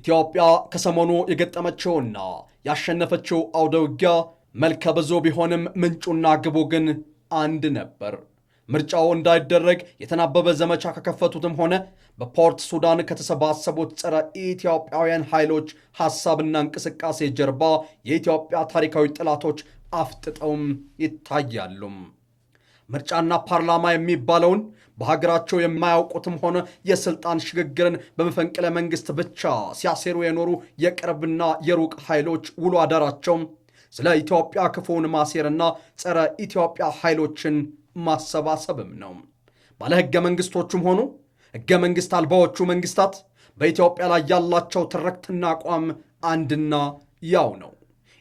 ኢትዮጵያ ከሰሞኑ የገጠመችውና ያሸነፈችው አውደ ውጊያ መልከ ብዙ ቢሆንም ምንጩና ግቡ ግን አንድ ነበር። ምርጫው እንዳይደረግ የተናበበ ዘመቻ ከከፈቱትም ሆነ በፖርት ሱዳን ከተሰባሰቡት ጸረ ኢትዮጵያውያን ኃይሎች ሐሳብና እንቅስቃሴ ጀርባ የኢትዮጵያ ታሪካዊ ጠላቶች አፍጥጠውም ይታያሉ። ምርጫና ፓርላማ የሚባለውን በሀገራቸው የማያውቁትም ሆነ የስልጣን ሽግግርን በመፈንቅለ መንግስት ብቻ ሲያሴሩ የኖሩ የቅርብና የሩቅ ኃይሎች ውሎ አዳራቸው ስለ ኢትዮጵያ ክፉውን ማሴርና ጸረ ኢትዮጵያ ኃይሎችን ማሰባሰብም ነው። ባለ ሕገ መንግስቶቹም ሆኑ ሕገ መንግስት አልባዎቹ መንግስታት በኢትዮጵያ ላይ ያላቸው ትርክትና አቋም አንድና ያው ነው።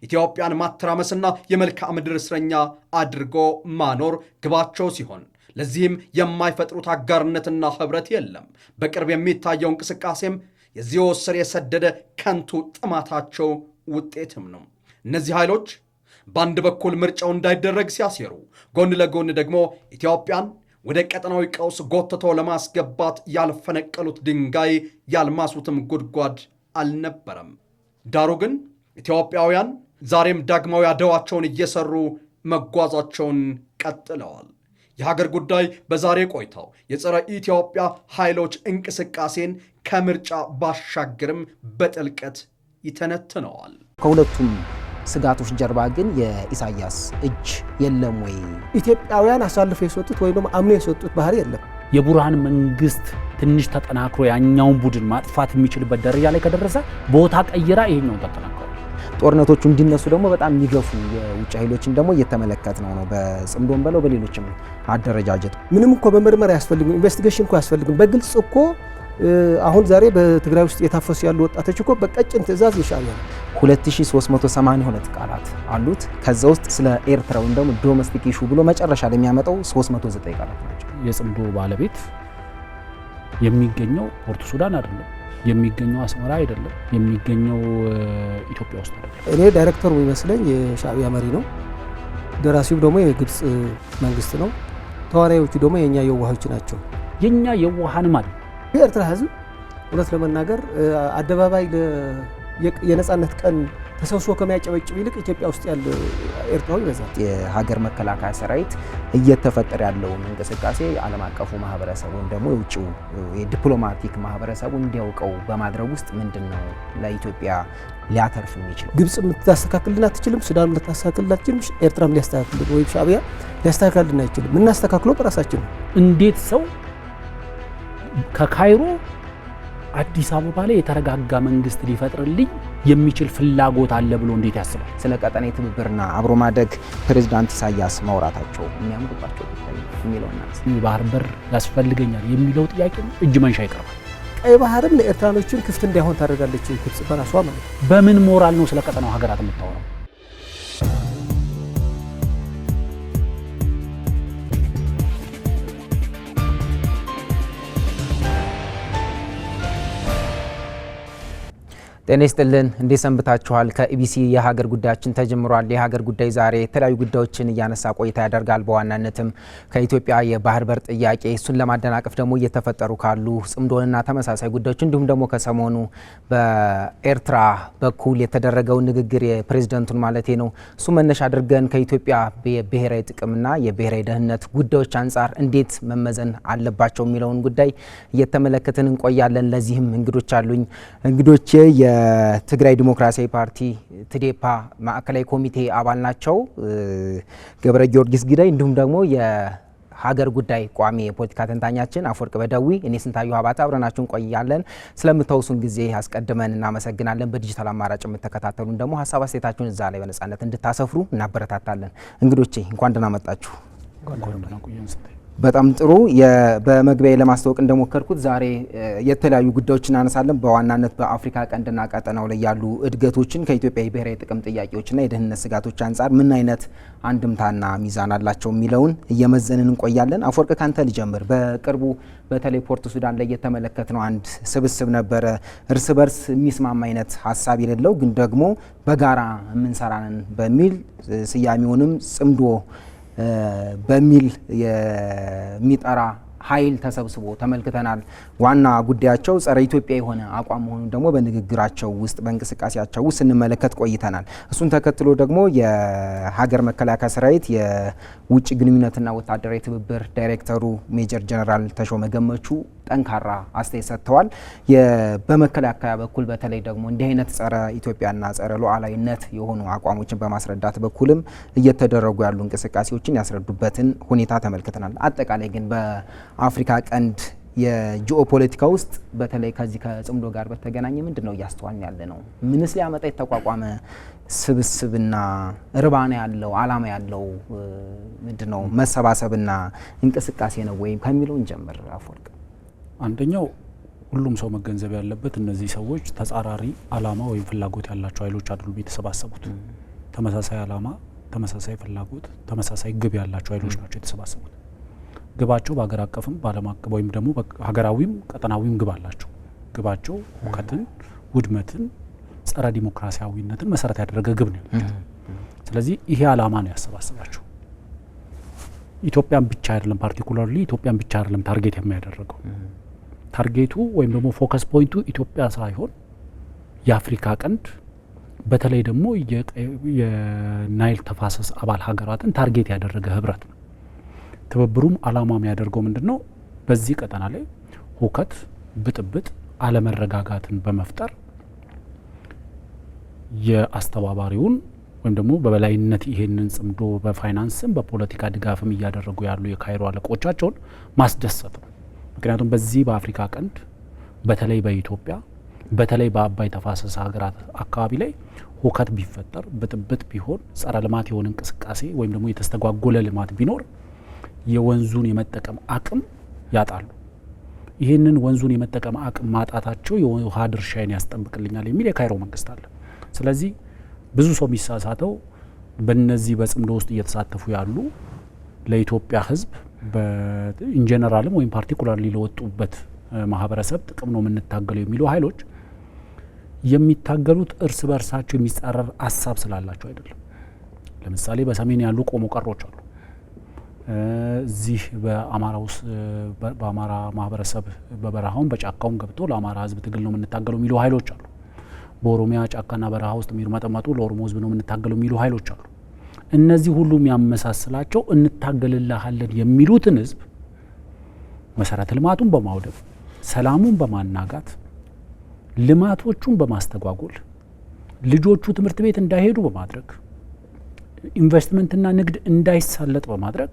ኢትዮጵያን ማተራመስና የመልክዓ ምድር እስረኛ አድርጎ ማኖር ግባቸው ሲሆን ለዚህም የማይፈጥሩት አጋርነትና ህብረት የለም። በቅርብ የሚታየው እንቅስቃሴም የዚሁ ስር የሰደደ ከንቱ ጥማታቸው ውጤትም ነው። እነዚህ ኃይሎች በአንድ በኩል ምርጫው እንዳይደረግ ሲያሴሩ፣ ጎን ለጎን ደግሞ ኢትዮጵያን ወደ ቀጠናዊ ቀውስ ጎትቶ ለማስገባት ያልፈነቀሉት ድንጋይ ያልማሱትም ጉድጓድ አልነበረም። ዳሩ ግን ኢትዮጵያውያን ዛሬም ዳግማዊ አድዋቸውን እየሰሩ መጓዛቸውን ቀጥለዋል። የሀገር ጉዳይ በዛሬ ቆይታው የጸረ ኢትዮጵያ ኃይሎች እንቅስቃሴን ከምርጫ ባሻገርም በጥልቀት ይተነትነዋል። ከሁለቱም ስጋቶች ጀርባ ግን የኢሳያስ እጅ የለም ወይ? ኢትዮጵያውያን አሳልፈው የሰጡት ወይ ደግሞ አምነው የሰጡት ባህሪ የለም። የቡርሃን መንግስት ትንሽ ተጠናክሮ ያኛውን ቡድን ማጥፋት የሚችልበት ደረጃ ላይ ከደረሰ ቦታ ቀይራ ይሄኛውን ተጠናክሮ ጦርነቶቹ እንዲነሱ ደግሞ በጣም የሚገፉ የውጭ ኃይሎችን ደግሞ እየተመለከትነው ነው። በጽምዶም በለው በሌሎችም አደረጃጀት ምንም እኮ መመርመር አያስፈልግም፣ ኢንቨስቲጌሽን እኮ አያስፈልግም። በግልጽ እኮ አሁን ዛሬ በትግራይ ውስጥ የታፈሱ ያሉ ወጣቶች እኮ በቀጭን ትዕዛዝ የሻዕቢያ ነው። 2382 ቃላት አሉት። ከዛ ውስጥ ስለ ኤርትራ ወይም ደግሞ ዶሜስቲክ ኢሹ ብሎ መጨረሻ ላይ የሚያመጣው 309 ቃላት ናቸው። የጽምዶ ባለቤት የሚገኘው ፖርት ሱዳን አይደለም፣ የሚገኘው አስመራ አይደለም፣ የሚገኘው ኢትዮጵያ ውስጥ አይደለም። እኔ ዳይሬክተሩ የሚመስለኝ የሻዕቢያ መሪ ነው። ደራሲው ደግሞ የግብጽ መንግስት ነው። ተዋናዮቹ ደግሞ የኛ የዋሆች ናቸው። የኛ የዋሃን ማለት የኤርትራ ህዝብ እውነት ለመናገር አደባባይ የነጻነት ቀን ተሰብስቦ ከሚያጨበጭብ ይልቅ ኢትዮጵያ ውስጥ ያለ ኤርትራዊ ይበዛል። የሀገር መከላከያ ሰራዊት እየተፈጠረ ያለውን እንቅስቃሴ ዓለም አቀፉ ማህበረሰብ ወይም ደግሞ የውጭው የዲፕሎማቲክ ማህበረሰቡ እንዲያውቀው በማድረግ ውስጥ ምንድነው ለኢትዮጵያ ሊያተርፍ የሚችለው? ግብጽ ልታስተካክልና አትችልም፣ ሱዳን ልታስተካክልና አትችልም፣ ኤርትራም ሊያስተካክል ወይም ሻዕቢያ ሊያስተካክልና አይችልም። የምናስተካክለው በራሳችን ነው። እንዴት ሰው ከካይሮ አዲስ አበባ ላይ የተረጋጋ መንግስት ሊፈጥርልኝ የሚችል ፍላጎት አለ ብሎ እንዴት ያስባል? ስለ ቀጠናዊ ትብብርና አብሮ ማደግ ፕሬዝዳንት ኢሳያስ ማውራታቸው የሚያምሩባቸው የሚለውና ባህር በር ያስፈልገኛል የሚለው ጥያቄ እጅ መንሻ ይቀርባል። ቀይ ባህርም ለኤርትራኖችን ክፍት እንዲሆን ታደርጋለች ግብጽ በራሷ ማለት። በምን ሞራል ነው ስለ ቀጠናው ሀገራት የምታወራው? ጤና ይስጥልን፣ እንዴት ሰንብታችኋል? ከኢቢሲ የሀገር ጉዳያችን ተጀምሯል። የሀገር ጉዳይ ዛሬ የተለያዩ ጉዳዮችን እያነሳ ቆይታ ያደርጋል። በዋናነትም ከኢትዮጵያ የባህር በር ጥያቄ፣ እሱን ለማደናቀፍ ደግሞ እየተፈጠሩ ካሉ ጽምዶንና ተመሳሳይ ጉዳዮች እንዲሁም ደግሞ ከሰሞኑ በኤርትራ በኩል የተደረገው ንግግር የፕሬዝዳንቱን ማለቴ ነው፣ እሱ መነሻ አድርገን ከኢትዮጵያ የብሔራዊ ጥቅምና የብሔራዊ ደህንነት ጉዳዮች አንጻር እንዴት መመዘን አለባቸው የሚለውን ጉዳይ እየተመለከትን እንቆያለን። ለዚህም እንግዶች አሉኝ። እንግዶቼ የትግራይ ዲሞክራሲያዊ ፓርቲ ትዴፓ ማዕከላዊ ኮሚቴ አባል ናቸው ገብረ ጊዮርጊስ ግዳይ፣ እንዲሁም ደግሞ የሀገር ጉዳይ ቋሚ የፖለቲካ ተንታኛችን አፈወርቅ በዳዊ፣ እኔ ስንታየሁ አባተ አብረናችሁን ቆያለን። ስለምታውሱን ጊዜ አስቀድመን እናመሰግናለን። በዲጂታል አማራጭ የምትከታተሉን ደግሞ ሀሳብ አስተያየታችሁን እዛ ላይ በነጻነት እንድታሰፍሩ እናበረታታለን። እንግዶቼ እንኳን ደህና መጣችሁ። በጣም ጥሩ። በመግቢያ ለማስተዋወቅ እንደሞከርኩት ዛሬ የተለያዩ ጉዳዮችን እናነሳለን። በዋናነት በአፍሪካ ቀንድና ቀጠናው ላይ ያሉ እድገቶችን ከኢትዮጵያ የብሔራዊ ጥቅም ጥያቄዎችና የደህንነት ስጋቶች አንጻር ምን አይነት አንድምታና ሚዛን አላቸው የሚለውን እየመዘንን እንቆያለን። አፈወርቅ ካንተ ልጀምር። በቅርቡ በተለይ ፖርት ሱዳን ላይ የተመለከትነው አንድ ስብስብ ነበረ። እርስ በርስ የሚስማማ አይነት ሀሳብ የሌለው ግን ደግሞ በጋራ የምንሰራንን በሚል ስያሜውንም ጽምዶ በሚል የሚጠራ ኃይል ተሰብስቦ ተመልክተናል። ዋና ጉዳያቸው ጸረ ኢትዮጵያ የሆነ አቋም መሆኑን ደግሞ በንግግራቸው ውስጥ በእንቅስቃሴያቸው ውስጥ ስንመለከት ቆይተናል። እሱን ተከትሎ ደግሞ የሀገር መከላከያ ሰራዊት የውጭ ግንኙነትና ወታደራዊ ትብብር ዳይሬክተሩ ሜጀር ጀነራል ተሾመ ገመቹ ጠንካራ አስተያየት ሰጥተዋል። በመከላከያ በኩል በተለይ ደግሞ እንዲህ አይነት ጸረ ኢትዮጵያና ጸረ ሉዓላዊነት የሆኑ አቋሞችን በማስረዳት በኩልም እየተደረጉ ያሉ እንቅስቃሴዎችን ያስረዱበትን ሁኔታ ተመልክተናል። አጠቃላይ ግን በአፍሪካ ቀንድ የጂኦፖለቲካ ውስጥ በተለይ ከዚህ ከጽምዶ ጋር በተገናኘ ምንድነው እያስተዋልን ያለ ነው? ምንስ ሊያመጣ የተቋቋመ ስብስብና ርባና ያለው አላማ ያለው ምንድነው መሰባሰብና እንቅስቃሴ ነው ወይም ከሚለው እንጀምር። አፈወርቅ፣ አንደኛው ሁሉም ሰው መገንዘብ ያለበት እነዚህ ሰዎች ተጻራሪ አላማ ወይም ፍላጎት ያላቸው ኃይሎች አይደሉም የተሰባሰቡት። ተመሳሳይ አላማ፣ ተመሳሳይ ፍላጎት፣ ተመሳሳይ ግብ ያላቸው ኃይሎች ናቸው የተሰባሰቡት። ግባቸው በሀገር አቀፍም በዓለም አቀፍ ወይም ደግሞ ሀገራዊም ቀጠናዊም ግብ አላቸው። ግባቸው ሁከትን፣ ውድመትን፣ ጸረ ዲሞክራሲያዊነትን መሰረት ያደረገ ግብ ነው። ስለዚህ ይሄ አላማ ነው ያሰባሰባቸው። ኢትዮጵያን ብቻ አይደለም፣ ፓርቲኩላርሊ ኢትዮጵያን ብቻ አይደለም ታርጌት የሚያደርገው። ታርጌቱ ወይም ደግሞ ፎከስ ፖይንቱ ኢትዮጵያ ሳይሆን የአፍሪካ ቀንድ በተለይ ደግሞ የናይል ተፋሰስ አባል ሀገራትን ታርጌት ያደረገ ህብረት ነው። ትብብሩም አላማ የሚያደርገው ምንድነው? በዚህ ቀጠና ላይ ሁከት፣ ብጥብጥ፣ አለመረጋጋትን በመፍጠር የአስተባባሪውን ወይም ደግሞ በበላይነት ይሄንን ጽምዶ በፋይናንስም በፖለቲካ ድጋፍም እያደረጉ ያሉ የካይሮ አለቆቻቸውን ማስደሰት ነው። ምክንያቱም በዚህ በአፍሪካ ቀንድ በተለይ በኢትዮጵያ በተለይ በአባይ ተፋሰስ ሀገራት አካባቢ ላይ ሁከት ቢፈጠር ብጥብጥ ቢሆን ጸረ ልማት የሆነ እንቅስቃሴ ወይም ደግሞ የተስተጓጎለ ልማት ቢኖር የወንዙን የመጠቀም አቅም ያጣሉ። ይህንን ወንዙን የመጠቀም አቅም ማጣታቸው የውሃ ድርሻዬን ያስጠብቅልኛል የሚል የካይሮ መንግስት አለ። ስለዚህ ብዙ ሰው የሚሳሳተው በነዚህ በጽምዶ ውስጥ እየተሳተፉ ያሉ ለኢትዮጵያ ህዝብ በኢንጀነራልም ወይም ፓርቲኩላርሊ ለወጡበት ማህበረሰብ ጥቅም ነው የምንታገለው የሚሉ ኃይሎች የሚታገሉት እርስ በርሳቸው የሚጻረር ሀሳብ ስላላቸው አይደለም። ለምሳሌ በሰሜን ያሉ ቆሞ ቀሮች አሉ። እዚህ በአማራ ውስጥ በአማራ ማህበረሰብ በበረሃውም በጫካውም ገብቶ ለአማራ ህዝብ ትግል ነው የምንታገለው የሚሉ ኃይሎች አሉ። በኦሮሚያ ጫካና በረሃ ውስጥ የሚርመጠመጡ ለኦሮሞ ህዝብ ነው የምንታገለው የሚሉ ኃይሎች አሉ። እነዚህ ሁሉ የሚያመሳስላቸው እንታገልልሃለን የሚሉትን ህዝብ መሰረተ ልማቱን በማውደም ሰላሙን በማናጋት ልማቶቹን በማስተጓጎል ልጆቹ ትምህርት ቤት እንዳይሄዱ በማድረግ ኢንቨስትመንትና ንግድ እንዳይሳለጥ በማድረግ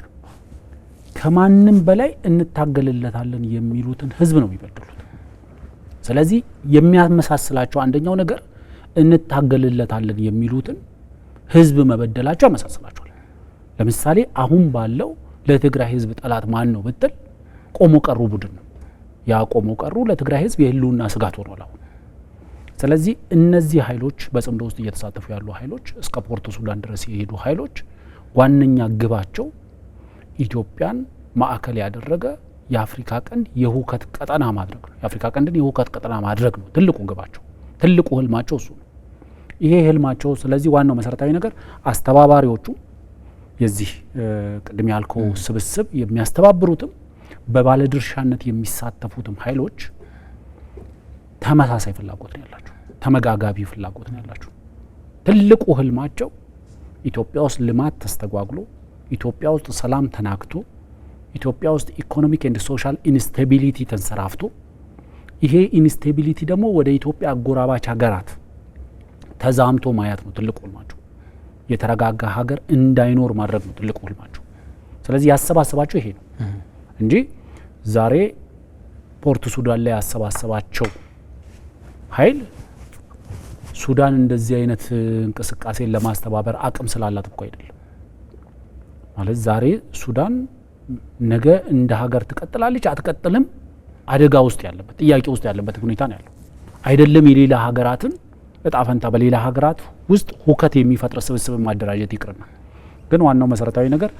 ከማንም በላይ እንታገልለታለን የሚሉትን ህዝብ ነው የሚበድሉት። ስለዚህ የሚያመሳስላቸው አንደኛው ነገር እንታገልለታለን የሚሉትን ህዝብ መበደላቸው ያመሳስላቸዋል። ለምሳሌ አሁን ባለው ለትግራይ ህዝብ ጠላት ማን ነው ብትል ቆሞ ቀሩ ቡድን ነው። ያ ቆሞ ቀሩ ለትግራይ ህዝብ የህልውና ስጋት ሆኗል አሁን። ስለዚህ እነዚህ ኃይሎች በጽምዶ ውስጥ እየተሳተፉ ያሉ ኃይሎች እስከ ፖርት ሱዳን ድረስ የሄዱ ኃይሎች ዋነኛ ግባቸው ኢትዮጵያን ማዕከል ያደረገ የአፍሪካ ቀንድ የሁከት ቀጠና ማድረግ ነው። የአፍሪካ ቀንድን የሁከት ቀጠና ማድረግ ነው ትልቁ ግባቸው፣ ትልቁ ህልማቸው እሱ ነው። ይሄ ህልማቸው ስለዚህ ዋናው መሰረታዊ ነገር አስተባባሪዎቹ የዚህ ቅድም ያልከው ስብስብ የሚያስተባብሩትም በባለድርሻነት የሚሳተፉትም ኃይሎች ተመሳሳይ ፍላጎት ነው ያላቸው፣ ተመጋጋቢ ፍላጎት ነው ያላቸው። ትልቁ ህልማቸው ኢትዮጵያ ውስጥ ልማት ተስተጓጉሎ፣ ኢትዮጵያ ውስጥ ሰላም ተናግቶ፣ ኢትዮጵያ ውስጥ ኢኮኖሚክ ኤንድ ሶሻል ኢንስቴቢሊቲ ተንሰራፍቶ፣ ይሄ ኢንስቴቢሊቲ ደግሞ ወደ ኢትዮጵያ አጎራባች ሀገራት ተዛምቶ ማየት ነው ትልቁ ህልማቸው። የተረጋጋ ሀገር እንዳይኖር ማድረግ ነው ትልቁ ህልማቸው። ስለዚህ ያሰባሰባቸው ይሄ ነው እንጂ ዛሬ ፖርት ሱዳን ላይ ያሰባሰባቸው ኃይል ሱዳን እንደዚህ አይነት እንቅስቃሴን ለማስተባበር አቅም ስላላት እኮ አይደለም። ማለት ዛሬ ሱዳን ነገ እንደ ሀገር ትቀጥላለች አትቀጥልም አደጋ ውስጥ ያለበት ጥያቄ ውስጥ ያለበት ሁኔታ ነው ያለው። አይደለም የሌላ ሀገራትን እጣ ፈንታ በሌላ ሀገራት ውስጥ ሁከት የሚፈጥር ስብስብ ማደራጀት ይቅርና፣ ግን ዋናው መሰረታዊ ነገር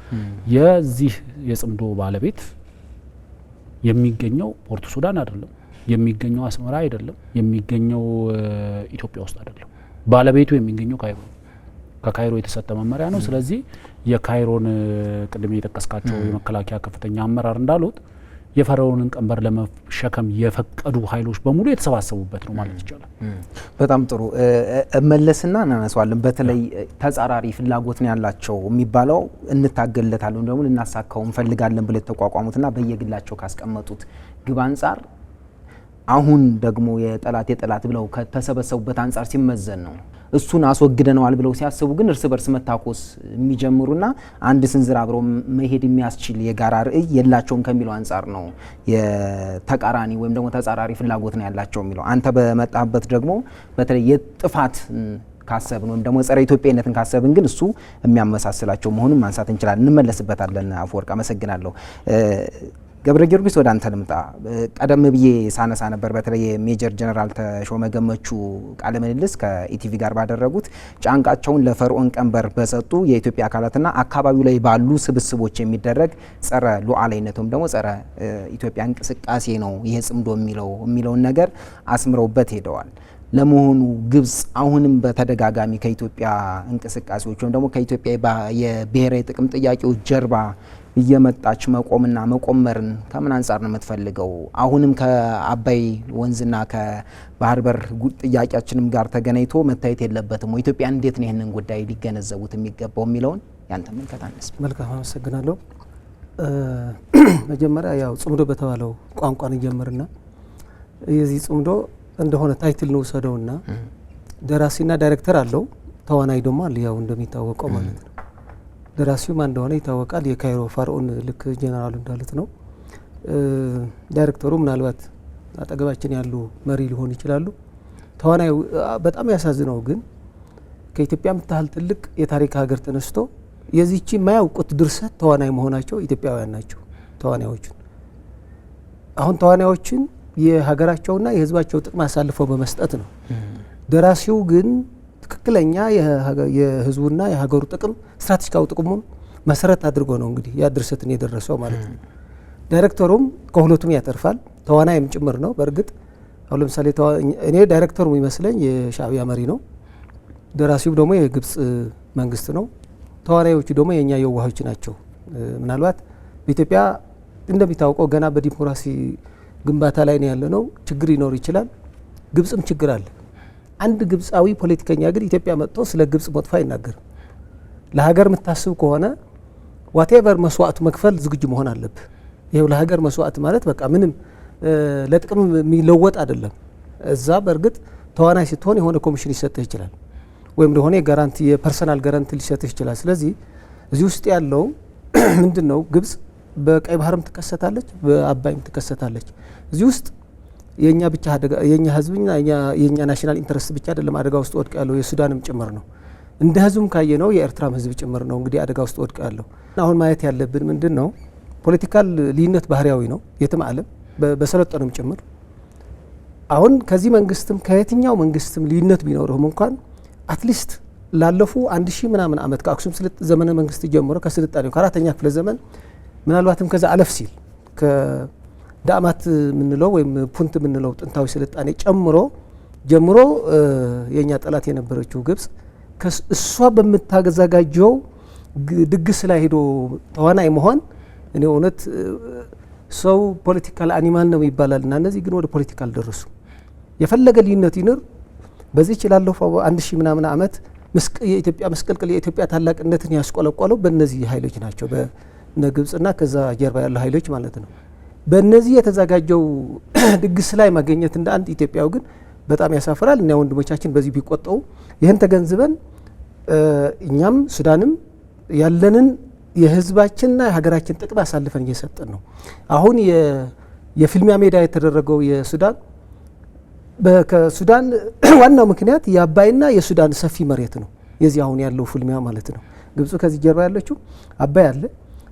የዚህ የጽምዶ ባለቤት የሚገኘው ፖርት ሱዳን አይደለም፣ የሚገኘው አስመራ አይደለም፣ የሚገኘው ኢትዮጵያ ውስጥ አይደለም። ባለቤቱ የሚገኘው ካይሮ፣ ከካይሮ የተሰጠ መመሪያ ነው። ስለዚህ የካይሮን ቅድም የጠቀስካቸው የመከላከያ ከፍተኛ አመራር እንዳሉት የፈርዖንን ቀንበር ለመሸከም የፈቀዱ ኃይሎች በሙሉ የተሰባሰቡበት ነው ማለት ይቻላል። በጣም ጥሩ መለስና እናነሳዋለን። በተለይ ተጻራሪ ፍላጎት ነው ያላቸው የሚባለው እንታገልለታለን ደግሞ ልናሳካው እንፈልጋለን ብለው የተቋቋሙትና በየግላቸው ካስቀመጡት ግብ አንጻር አሁን ደግሞ የጠላት ብለው ከተሰበሰቡበት አንጻር ሲመዘን ነው እሱን አስወግደነዋል ብለው ሲያስቡ ግን እርስ በርስ መታኮስ የሚጀምሩና አንድ ስንዝር አብረው መሄድ የሚያስችል የጋራ ርዕይ የላቸውም ከሚለው አንጻር ነው የተቃራኒ ወይም ደግሞ ተጻራሪ ፍላጎት ነው ያላቸው የሚለው። አንተ በመጣበት ደግሞ በተለይ የጥፋት ካሰብን ወይም ደግሞ ጸረ ኢትዮጵያነትን ካሰብን ግን እሱ የሚያመሳስላቸው መሆኑን ማንሳት እንችላለን። እንመለስበታለን። አፈወርቅ አመሰግናለሁ። ገብረ ጊዮርጊስ ወደ አንተ ልምጣ። ቀደም ብዬ ሳነሳ ነበር በተለይ ሜጀር ጀነራል ተሾመ ገመቹ ቃለ ምልልስ ከኢቲቪ ጋር ባደረጉት ጫንቃቸውን ለፈርዖን ቀንበር በሰጡ የኢትዮጵያ አካላትና አካባቢው ላይ ባሉ ስብስቦች የሚደረግ ጸረ ሉዓላዊነት ወይም ደግሞ ጸረ ኢትዮጵያ እንቅስቃሴ ነው ይሄ ጽምዶ የሚለውን ነገር አስምረውበት ሄደዋል። ለመሆኑ ግብጽ አሁንም በተደጋጋሚ ከኢትዮጵያ እንቅስቃሴዎች ወይም ደግሞ ከኢትዮጵያ የብሔራዊ ጥቅም ጥያቄዎች ጀርባ እየመጣች መቆምና መቆመርን ከምን አንጻር ነው የምትፈልገው? አሁንም ከአባይ ወንዝና ከባህር በር ጥያቄያችንም ጋር ተገናኝቶ መታየት የለበትም ወይ? ኢትዮጵያ እንዴት ነው ይህንን ጉዳይ ሊገነዘቡት የሚገባው የሚለውን ያንተ ምልከታ ነስ። መልካም አመሰግናለሁ። መጀመሪያ ያው ጽምዶ በተባለው ቋንቋን እንጀምርና የዚህ ጽምዶ እንደሆነ ታይትል ነው ወሰደውና ደራሲና ዳይሬክተር አለው፣ ተዋናይ ደግሞ አለ ያው እንደሚታወቀው ማለት ነው። ደራሲው ማን እንደሆነ ይታወቃል። የካይሮ ፈርዖን ልክ ጄኔራሉ እንዳሉት ነው። ዳይሬክተሩ ምናልባት አጠገባችን ያሉ መሪ ሊሆኑ ይችላሉ። ተዋናዩ በጣም ያሳዝነው ግን ከኢትዮጵያ የምታህል ትልቅ የታሪክ ሀገር ተነስቶ የዚህቺ የማያውቁት ድርሰት ተዋናይ መሆናቸው ኢትዮጵያውያን ናቸው ተዋናዮቹን። አሁን ተዋናዮችን የሀገራቸውና የሕዝባቸው ጥቅም አሳልፈው በመስጠት ነው። ደራሲው ግን ትክክለኛ የሕዝቡና የሀገሩ ጥቅም ስትራቴጂካዊ ጥቅሙን መሰረት አድርጎ ነው እንግዲህ ያ ድርሰትን የደረሰው ማለት ነው። ዳይሬክተሩም ከሁለቱም ያተርፋል፣ ተዋናይም ጭምር ነው። በእርግጥ አሁን ለምሳሌ እኔ ዳይሬክተሩ የሚመስለኝ የሻዕቢያ መሪ ነው፣ ደራሲው ደግሞ የግብጽ መንግስት ነው፣ ተዋናዮቹ ደግሞ የእኛ የዋሆች ናቸው። ምናልባት በኢትዮጵያ እንደሚታወቀው ገና በዲሞክራሲ ግንባታ ላይ ነው ያለነው። ችግር ይኖር ይችላል፣ ግብጽም ችግር አለ። አንድ ግብጻዊ ፖለቲከኛ ግን ኢትዮጵያ መጥቶ ስለ ግብጽ መጥፎ አይናገርም። ለሀገር የምታስብ ከሆነ ዋቴቨር መስዋዕቱ መክፈል ዝግጁ መሆን አለብህ። ይሄው ለሀገር መስዋዕት ማለት በቃ ምንም ለጥቅም የሚለወጥ አይደለም። እዛ በእርግጥ ተዋናይ ስትሆን የሆነ ኮሚሽን ሊሰጥህ ይችላል፣ ወይም ለሆነ የጋራንቲ የፐርሰናል ጋራንቲ ሊሰጥህ ይችላል። ስለዚህ እዚህ ውስጥ ያለው ምንድነው? ግብጽ በቀይ ባህርም ትከሰታለች፣ በአባይም ትከሰታለች። እዚህ ውስጥ የኛ ብቻ የኛ ህዝብና የኛ ናሽናል ኢንተረስት ብቻ አይደለም አደጋ ውስጥ ወድቅ ያለው፣ የሱዳንም ጭምር ነው። እንደ ህዝብም ካየነው የኤርትራም ህዝብ ጭምር ነው እንግዲህ አደጋ ውስጥ ወድቅ ያለው። አሁን ማየት ያለብን ምንድነው? ፖለቲካል ልዩነት ባህሪያዊ ነው የትም ዓለም በሰለጠኑም ጭምር። አሁን ከዚህ መንግስትም ከየትኛው መንግስትም ልዩነት ቢኖርም እንኳን አትሊስት ላለፉ 1000 ምናምን ዓመት ከአክሱም ዘመነ መንግስት ጀምሮ ከስልጣኔው ከአራተኛ ክፍለ ዘመን ምናልባትም ከዛ አለፍ ሲል ከዳማት ምንለው ወይም ፑንት ምንለው ጥንታዊ ስልጣኔ ጀምሮ የኛ ጠላት የነበረችው ግብጽ እሷ በምታዘጋጀው ድግስ ላይ ሄዶ ተዋናይ መሆን እኔ እውነት ሰው ፖለቲካል አኒማል ነው ይባላልና እነዚህ ግን ወደ ፖለቲካል ደረሱ። የፈለገ ልዩነት ይኖር በዚህ ይችላል 1000 ምናምን ዓመት የኢትዮጵያ መስቀልቅል የኢትዮጵያ ታላቅነትን ያስቆለቆለው በእነዚህ ኃይሎች ናቸው፣ በግብጽና ከዛ ጀርባ ያሉ ኃይሎች ማለት ነው። በእነዚህ የተዘጋጀው ድግስ ላይ ማግኘት እንደ አንድ ኢትዮጵያው ግን በጣም ያሳፍራል። እና ወንድሞቻችን በዚህ ቢቆጠው ይህን ተገንዝበን እኛም ሱዳንም ያለንን የህዝባችንና የሀገራችን ጥቅም አሳልፈን እየሰጠን ነው። አሁን የፊልሚያ ሜዳ የተደረገው ከሱዳን ዋናው ምክንያት የአባይና የሱዳን ሰፊ መሬት ነው። የዚህ አሁን ያለው ፍልሚያ ማለት ነው። ግብጽ ከዚህ ጀርባ ያለችው አባይ አለ፣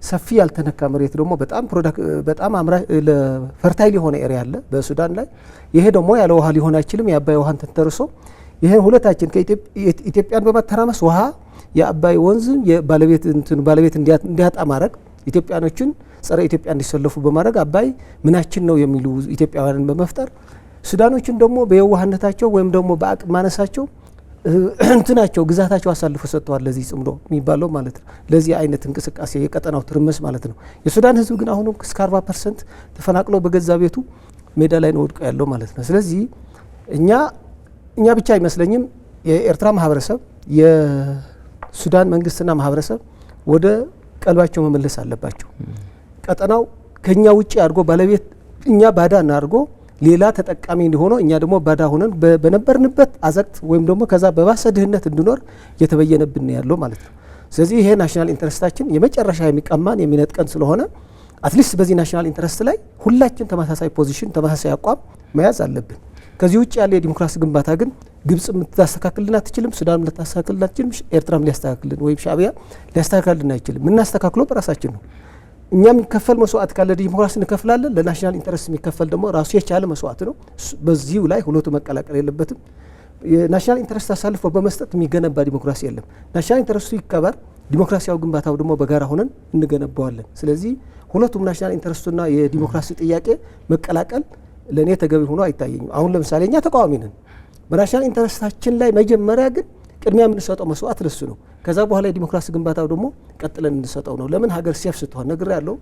ሰፊ ያልተነካ መሬት ደግሞ በጣም ፈርታይል የሆነ ኤሪያ አለ በሱዳን ላይ። ይሄ ደግሞ ያለ ውሃ ሊሆን አይችልም። የአባይ ውሃን ተንተርሶ ይሄን ሁለታችን ኢትዮጵያን በማተራመስ ውሃ የአባይ ወንዝ ባለቤት እንዲያጣ ማድረግ፣ ኢትዮጵያኖችን ጸረ ኢትዮጵያ እንዲሰለፉ በማድረግ አባይ ምናችን ነው የሚሉ ኢትዮጵያውያንን በመፍጠር ሱዳኖችን ደግሞ በየዋህነታቸው ወይም ደግሞ በአቅም ማነሳቸው እንትናቸው ግዛታቸው አሳልፎ ሰጥተዋል ለዚህ ጽምዶ የሚባለው ማለት ነው። ለዚህ አይነት እንቅስቃሴ የቀጠናው ትርምስ ማለት ነው። የሱዳን ህዝብ ግን አሁንም እስከ 40% ተፈናቅሎ በገዛ ቤቱ ሜዳ ላይ ነው ወድቆ ያለው ማለት ነው። ስለዚህ እኛ ብቻ አይመስለኝም የኤርትራ ማህበረሰብ የሱዳን መንግስትና ማህበረሰብ ወደ ቀልባቸው መመለስ አለባቸው። ቀጠናው ከኛ ውጪ አድርጎ ባለቤት እኛ ባዳ እናድርጎ ሌላ ተጠቃሚ እንዲሆነው እኛ ደግሞ ባዳ ሆነን በነበርንበት አዘቅት ወይም ደግሞ ከዛ በባሰ ድህነት እንድኖር እየተበየነብን ያለው ማለት ነው። ስለዚህ ይሄ ናሽናል ኢንተረስታችን የመጨረሻ የሚቀማን የሚነጥቀን ስለሆነ አትሊስት በዚህ ናሽናል ኢንተረስት ላይ ሁላችን ተመሳሳይ ፖዚሽን ተመሳሳይ አቋም መያዝ አለብን። ከዚህ ውጭ ያለ የዲሞክራሲ ግንባታ ግን ግብጽ ልታስተካክልን አትችልም፣ ሱዳን ልታስተካክልን አትችልም፣ ኤርትራም ሊያስተካክልን ወይም ሻዕቢያ ሊያስተካክልን አይችልም። የምናስተካክለው በራሳችን ነው። እኛ የሚከፈል መስዋዕት ካለ ዲሞክራሲ እንከፍላለን። ለናሽናል ኢንተረስት የሚከፈል ደግሞ ራሱ የቻለ መስዋዕት ነው። በዚሁ ላይ ሁለቱ መቀላቀል የለበትም። የናሽናል ኢንተረስት አሳልፎ በመስጠት የሚገነባ ዲሞክራሲ የለም። ናሽናል ኢንተረስቱ ይከበር፣ ዲሞክራሲያዊ ግንባታው ደግሞ በጋራ ሆነን እንገነባዋለን። ስለዚህ ሁለቱም ናሽናል ኢንተረስቱና የዲሞክራሲ ጥያቄ መቀላቀል ለእኔ ተገቢ ሆኖ አይታየኝም። አሁን ለምሳሌ እኛ ተቃዋሚ ነን። በናሽናል ኢንተረስታችን ላይ መጀመሪያ ግን ቅድሚያ የምንሰጠው መስዋዕት ለሱ ነው። ከዛ በኋላ የዲሞክራሲ ግንባታው ደግሞ ቀጥለን እንሰጠው ነው። ለምን ሀገር ሴፍ ስትሆን ነግር ያለው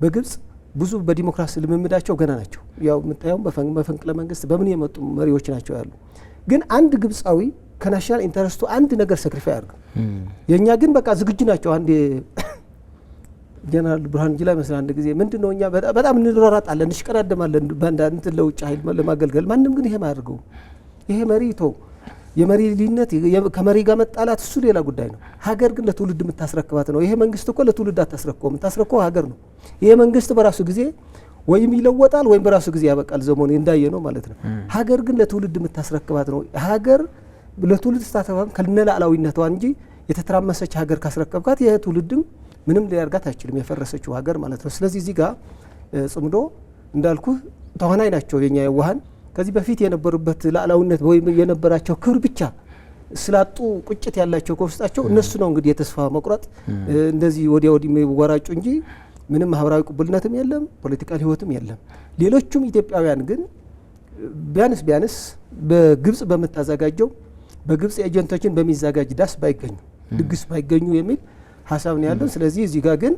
በግብጽ ብዙ በዲሞክራሲ ልምምዳቸው ገና ናቸው። ያው የምታየው መፈንቅለ መንግስት በምን የመጡ መሪዎች ናቸው ያሉ። ግን አንድ ግብጻዊ ከናሽናል ኢንተረስቱ አንድ ነገር ሰክሪፋይ አድርገው የእኛ ግን በቃ ዝግጁ ናቸው። አንድ ጀነራል ብርሃኑ ጁላ መስላ አንድ ጊዜ ምንድነው እኛ በጣም እንሯሯጣለን፣ እንሽቀዳደማለን በአንዳንድ ለውጭ ኃይል ለማገልገል ማንም ግን ይሄ ማድርገው ይሄ መሪ ተው የመሪ ልዩነት ከመሪ ጋር መጣላት እሱ ሌላ ጉዳይ ነው። ሀገር ግን ለትውልድ የምታስረክባት ነው። ይሄ መንግስት እኮ ለትውልድ አታስረክበውም፣ የምታስረክበው ሀገር ነው። ይሄ መንግስት በራሱ ጊዜ ወይም ይለወጣል ወይም በራሱ ጊዜ ያበቃል። ዘመኑ እንዳየ ነው ማለት ነው። ሀገር ግን ለትውልድ የምታስረክባት ነው። ሀገር ለትውልድ ስታተባም ከነላዕላዊነቷ እንጂ የተተራመሰች ሀገር ካስረከብካት ይሄ ትውልድም ምንም ሊያርጋት አይችልም፣ የፈረሰችው ሀገር ማለት ነው። ስለዚህ እዚህ ጋር ጽምዶ እንዳልኩ ተዋናይ ናቸው የኛ የዋሃን ከዚህ በፊት የነበሩበት ላዕላዊነት ወይም የነበራቸው ክብር ብቻ ስላጡ ቁጭት ያላቸው ከውስጣቸው እነሱ ነው እንግዲህ የተስፋ መቁረጥ እንደዚህ ወዲያ ወዲህ የሚወራጩ እንጂ ምንም ማህበራዊ ቅቡልነትም የለም፣ ፖለቲካል ህይወትም የለም። ሌሎቹም ኢትዮጵያውያን ግን ቢያንስ በግብጽ በምታዘጋጀው በግብጽ ኤጀንቶችን በሚዘጋጅ ዳስ ባይገኙ ድግስ ባይገኙ የሚል ሀሳብ ነው ያለው። ስለዚህ እዚህ ጋር ግን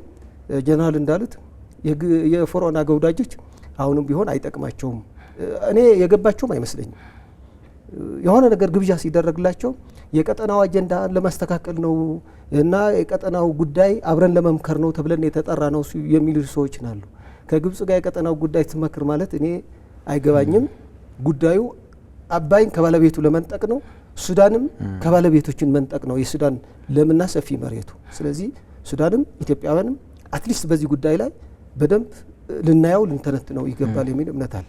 ጀነራል እንዳሉት የፈርዖን አገውዳጆች አሁንም ቢሆን አይጠቅማቸውም። እኔ የገባቸውም አይመስለኝም። የሆነ ነገር ግብዣ ሲደረግላቸው የቀጠናው አጀንዳ ለማስተካከል ነው እና የቀጠናው ጉዳይ አብረን ለመምከር ነው ተብለን የተጠራ ነው የሚሉ ሰዎች ናሉ። ከግብጽ ጋር የቀጠናው ጉዳይ ትመክር ማለት እኔ አይገባኝም። ጉዳዩ አባይን ከባለቤቱ ለመንጠቅ ነው፣ ሱዳንም ከባለቤቶችን መንጠቅ ነው። የሱዳን ለምና ሰፊ መሬቱ። ስለዚህ ሱዳንም ኢትዮጵያውያንም አትሊስት በዚህ ጉዳይ ላይ በደንብ ልናየው ልንተነትነው ይገባል የሚል እምነት አለ።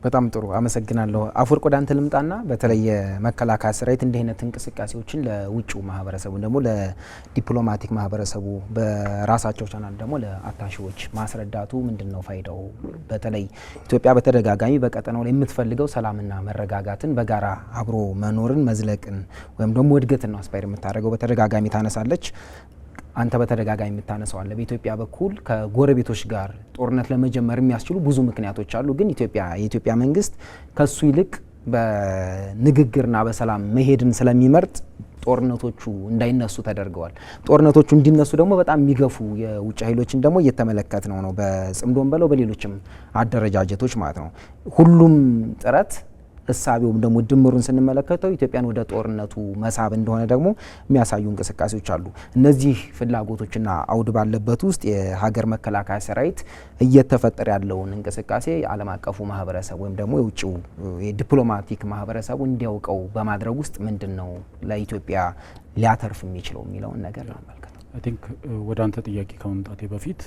በጣም ጥሩ አመሰግናለሁ። አፈወርቅ ወደ አንተ ልምጣና በተለይ የመከላከያ ሰራዊት እንዲህ አይነት እንቅስቃሴዎችን ለውጭው ማህበረሰቡ ደግሞ ለዲፕሎማቲክ ማህበረሰቡ በራሳቸው ቻናል ደግሞ ለአታሺዎች ማስረዳቱ ምንድነው ፋይዳው? በተለይ ኢትዮጵያ በተደጋጋሚ በቀጠናው ላይ የምትፈልገው ሰላምና መረጋጋትን በጋራ አብሮ መኖርን መዝለቅን ወይም ደግሞ እድገትን ነው አስፓይር የምታደርገው በተደጋጋሚ ታነሳለች። አንተ በተደጋጋሚ የምታነሳዋለ በኢትዮጵያ በኩል ከጎረቤቶች ጋር ጦርነት ለመጀመር የሚያስችሉ ብዙ ምክንያቶች አሉ። ግን የኢትዮጵያ መንግስት ከሱ ይልቅ በንግግርና በሰላም መሄድን ስለሚመርጥ ጦርነቶቹ እንዳይነሱ ተደርገዋል። ጦርነቶቹ እንዲነሱ ደግሞ በጣም የሚገፉ የውጭ ኃይሎችን ደግሞ እየተመለከት ነው በጽምዶም በለው በሌሎችም አደረጃጀቶች ማለት ነው። ሁሉም ጥረት እሳቤውም ደግሞ ድምሩን ስንመለከተው ኢትዮጵያን ወደ ጦርነቱ መሳብ እንደሆነ ደግሞ የሚያሳዩ እንቅስቃሴዎች አሉ። እነዚህ ፍላጎቶችና አውድ ባለበት ውስጥ የሀገር መከላከያ ሰራዊት እየተፈጠረ ያለውን እንቅስቃሴ ዓለም አቀፉ ማህበረሰብ ወይም ደግሞ የውጭው የዲፕሎማቲክ ማህበረሰቡ እንዲያውቀው በማድረግ ውስጥ ምንድነው ለኢትዮጵያ ሊያተርፍ የሚችለው የሚለውን ነገር ለማመልከት አይ ቲንክ ወደ አንተ ጥያቄ ከመምጣቴ በፊት